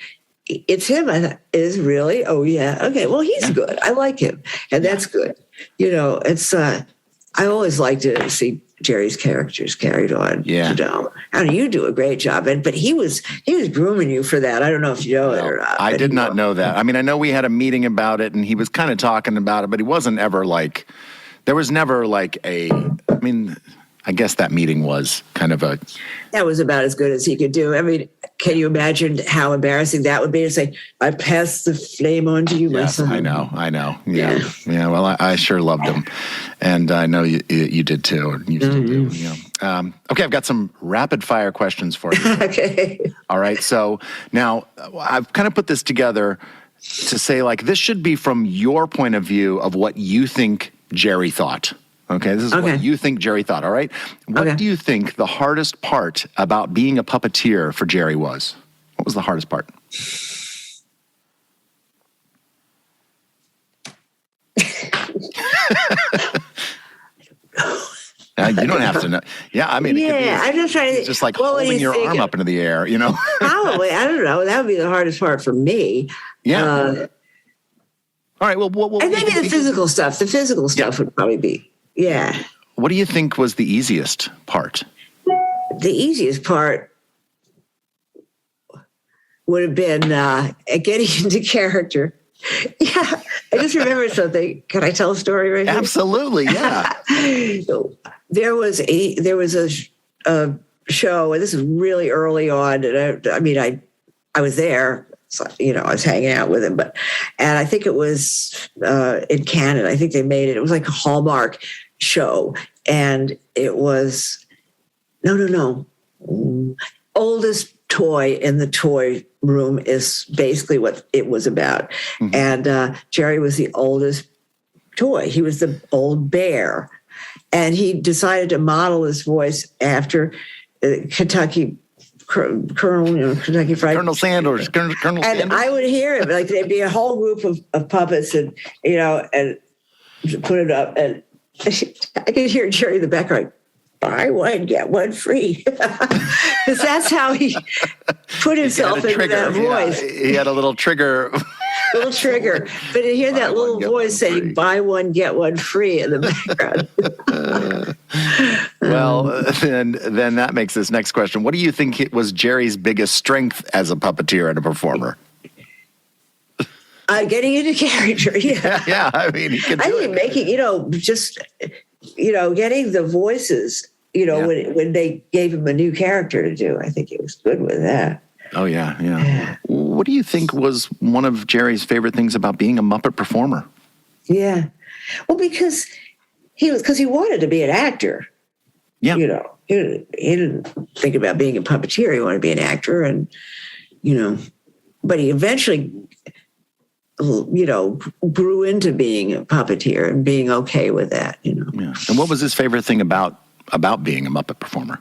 it's him. I thought, is really? Oh, yeah. Okay, well, he's good. I like him, and that's good. You know, it's I always like to see Jerry's characters carried on. Yeah. You know, and you do a great job, but he was grooming you for that. I don't know if you know it or not. I did not know that. I mean, I know we had a meeting about it, and he was kind of talking about it, but he wasn't ever like. There was never like I guess that meeting was kind of that was about as good as he could do. I mean, can you imagine how embarrassing that would be to say, I passed the flame on to you, my son? I know. Yeah. Well, I sure loved him. And I know you did too. Or used to do. Okay, I've got some rapid fire questions for you. Okay. All right. So now I've kind of put this together to say, like, this should be from your point of view of what you think Jerry thought. Okay. This is what you think Jerry thought. All right. What do you think the hardest part about being a puppeteer for Jerry was? What was the hardest part? You don't have to know. Yeah, I mean, I'm just trying to. It's just like holding your arm up into the air, you know? Probably. I don't know. That would be the hardest part for me. Yeah. All right. Well, and maybe the physical stuff. The physical stuff would probably be. Yeah. What do you think was the easiest part? The easiest part would have been getting into character. Yeah, I just remembered something. Can I tell a story right here? Absolutely, yeah. There was a show, and this is really early on, and I was there, so, I was hanging out with him, and I think it was in Canada. I think they made it. It was like a Hallmark show, and it was no. Oldest toy in the toy room is basically what it was about. Mm-hmm. And Jerry was the oldest toy. He was the old bear. And he decided to model his voice after Kentucky Kentucky Fried Colonel Sanders. Colonel and Sanders. I would hear him, like there'd be a whole group of puppets and put it up. And I could hear Jerry in the background, buy one, get one free. Because that's how he put himself into that voice. Yeah, he had a little trigger. Little trigger. But to hear that little voice saying, buy one, get one free in the background. Well, then that makes this next question. What do you think was Jerry's biggest strength as a puppeteer and a performer? Getting into character, yeah. Yeah, I mean, he could do it. Making, getting the voices, when they gave him a new character to do. I think he was good with that. Oh, yeah. What do you think was one of Jerry's favorite things about being a Muppet performer? Yeah. Well, because he wanted to be an actor. Yeah. He didn't think about being a puppeteer. He wanted to be an actor and, but he eventually, grew into being a puppeteer and being okay with that, Yeah. And what was his favorite thing about being a Muppet performer?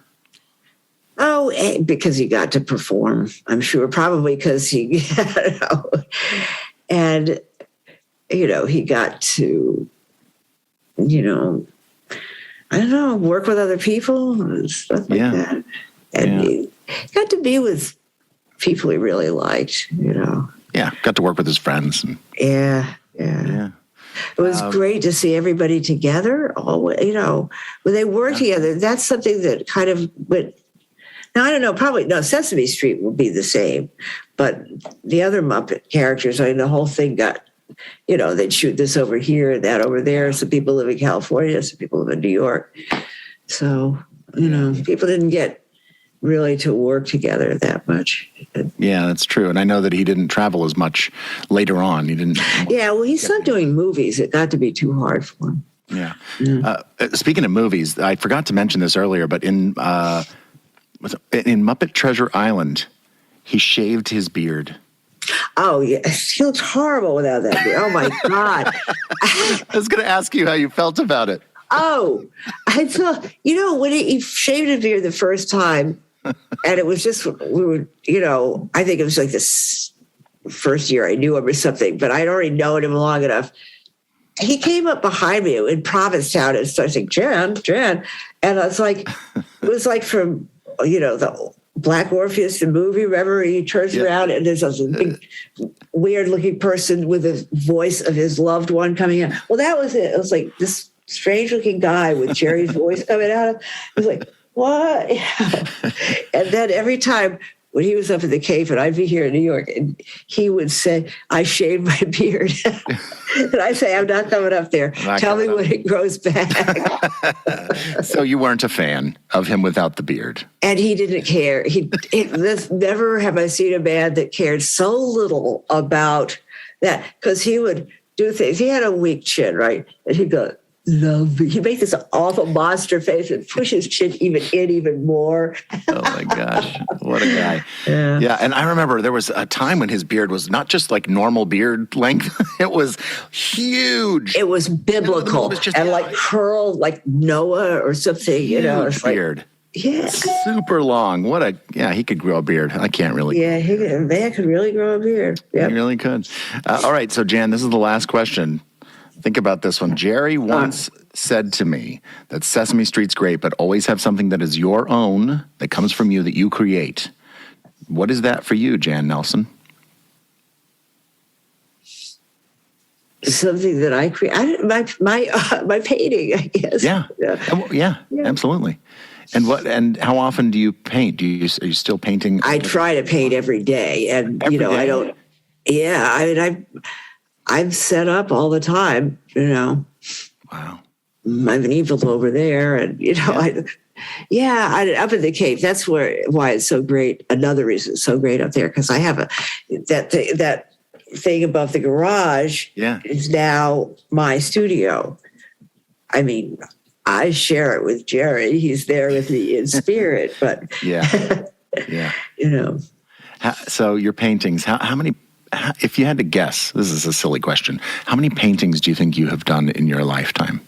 Oh, because he got to perform, I'm sure. Probably because he, and, he got to, I don't know, work with other people and stuff like that. And he got to be with people he really liked, Yeah, got to work with his friends. Yeah. It was great to see everybody together. When they work together, that's something that kind of went. Now, I don't know, probably, no, Sesame Street will be the same. But the other Muppet characters, the whole thing got, they'd shoot this over here and that over there. Some people live in California, some people live in New York. So, people didn't get really to work together that much. Yeah, that's true. And I know that he didn't travel as much later on. He didn't. Yeah, well, he stopped doing movies. It got to be too hard for him. Yeah. Speaking of movies, I forgot to mention this earlier, but in Muppet Treasure Island, he shaved his beard. Oh, yeah. He looked horrible without that beard. Oh, my God. I was going to ask you how you felt about it. Oh, I thought, when he shaved his beard the first time, and it was just, I think it was like this first year I knew him or something, but I'd already known him long enough. He came up behind me in Provincetown and started saying, Jan. And I was like, it was like from, the Black Orpheus, the movie, remember? He turns around and there's a big, weird-looking person with the voice of his loved one coming in. Well, that was it. It was like this strange-looking guy with Jerry's voice coming out of him. It was like, what? And then every time when he was up in the Cape and I'd be here in New York, and he would say, I shaved my beard. And I say, I'm not coming up there. Tell me when it grows back. So you weren't a fan of him without the beard. And he didn't care. Never have I seen a man that cared so little about that, because he would do things. He had a weak chin, right? And he'd go, love me. He makes this awful monster face and pushes chin even more. Oh my gosh, what a guy. Yeah, and I remember there was a time when his beard was not just like normal beard length, it was huge. It was biblical. It was just, and like curled like Noah or something, you know. It's like, beard. yeah. Super long. He could grow a beard. I can't really. Yeah, a man could really grow a beard. Yep. He really could. All right, so Jan, this is the last question. Think about this one. Jerry once said to me that Sesame Street's great, but always have something that is your own, that comes from you, that you create. What is that for you, Jan Nelson? Something that I create. My painting, I guess. Yeah, absolutely. And how often do you paint? Are you still painting? I try to paint every day, and every day? I don't. Yeah, I mean, I'm set up all the time. Wow. I have an easel over there, and up in the Cape. That's why it's so great. Another reason it's so great up there, because I have that thing above the garage. Yeah. Is now my studio. I mean, I share it with Jerry. He's there with me in spirit, but yeah. So your paintings, how many? If you had to guess, this is a silly question, how many paintings do you think you have done in your lifetime?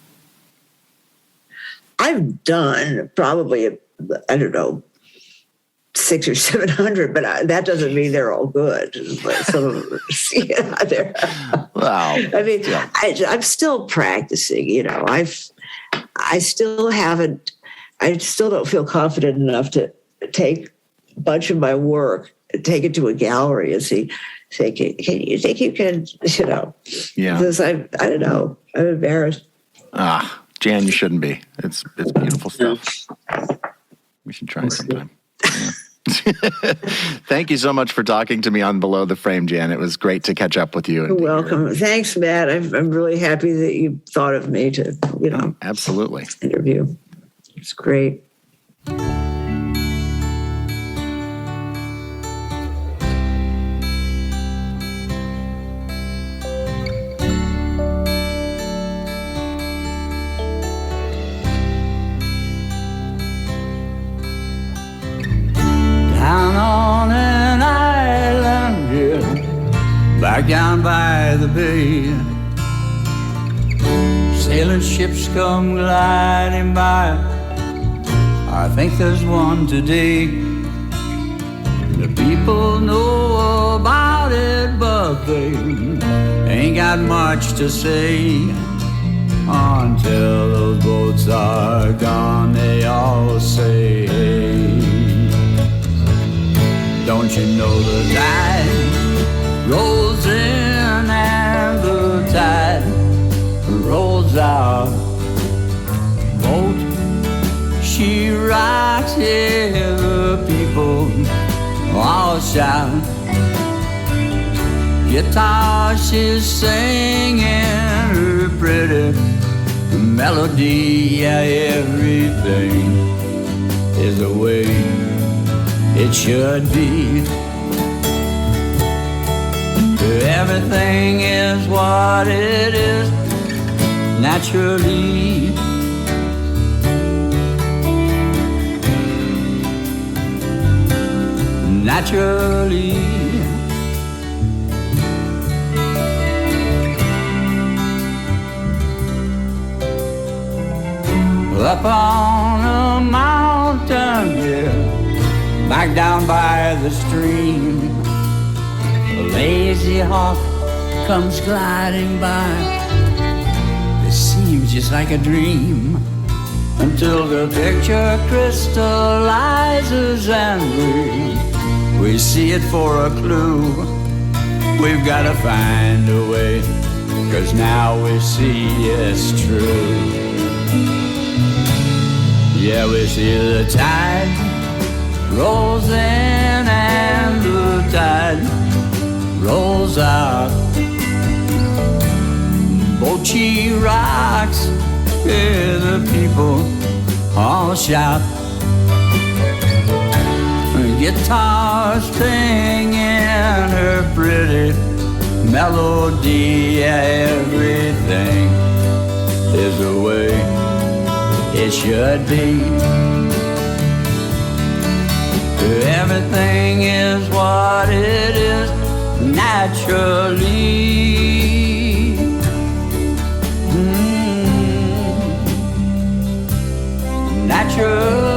I've done probably, 600 or 700, but that doesn't mean they're all good. Some of them, they're. Wow. I mean, yeah. I'm still practicing. I still don't feel confident enough to take a bunch of my work and take it to a gallery and say, can you think you can, Yeah. Because I don't know, I'm embarrassed. Jan, you shouldn't be. It's beautiful stuff. We should try sometime. Yeah. Thank you so much for talking to me on Below the Frame, Jan. It was great to catch up with you. You're welcome. Thanks, Matt. I'm really happy that you thought of me to, absolutely interview. It's great. Down on an island here, back down by the bay, sailing ships come gliding by. I think there's one today. The people know about it, but they ain't got much to say. Until those boats are gone, they all say, hey. Don't you know the tide rolls in and the tide rolls out? Boat, she rocks, yeah, the people all shout. Guitar, she's singing her pretty melody, yeah, everything is the way it should be. Everything is what it is naturally. Naturally. Up on a mountain, yeah, back down by the stream, a lazy hawk comes gliding by. It seems just like a dream until the picture crystallizes and we see it for a clue. We've got to find a way, 'cause now we see it's true. Yeah, we see the tide rolls in and the tide rolls out. Boat she rocks, yeah, the people all shout. Guitar's singing her pretty melody, yeah, everything is the way it should be. Everything is what it is naturally. Naturally.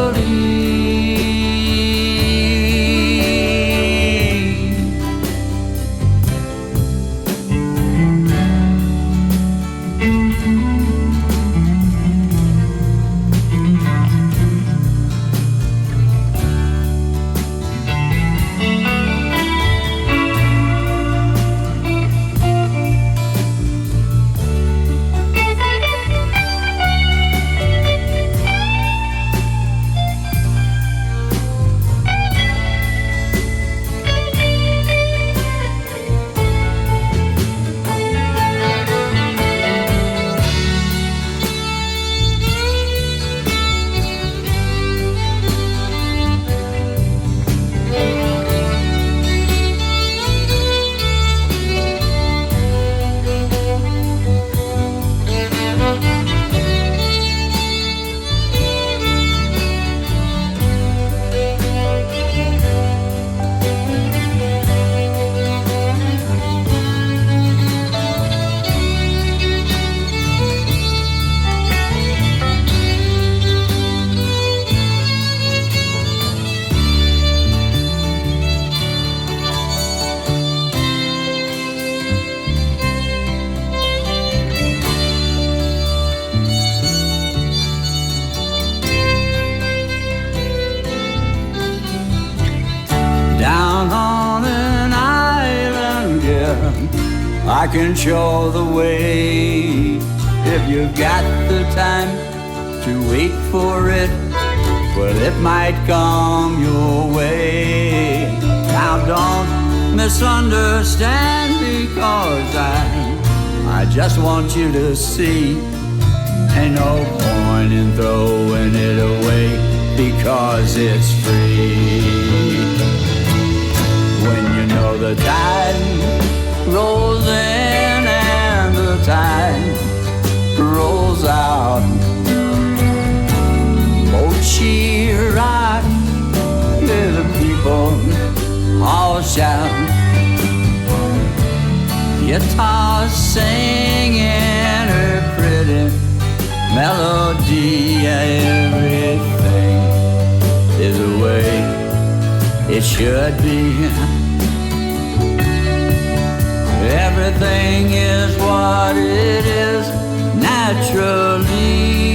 I can show the way if you've got the time to wait for it. Well, it might come your way. Now don't misunderstand, because I just want you to see ain't no point in throwing it away, because it's free. When you know the tide rolls in and the tide rolls out, boat she rock, the people all shout, guitar singing her pretty melody. Everything is the way it should be. Everything is what it is naturally.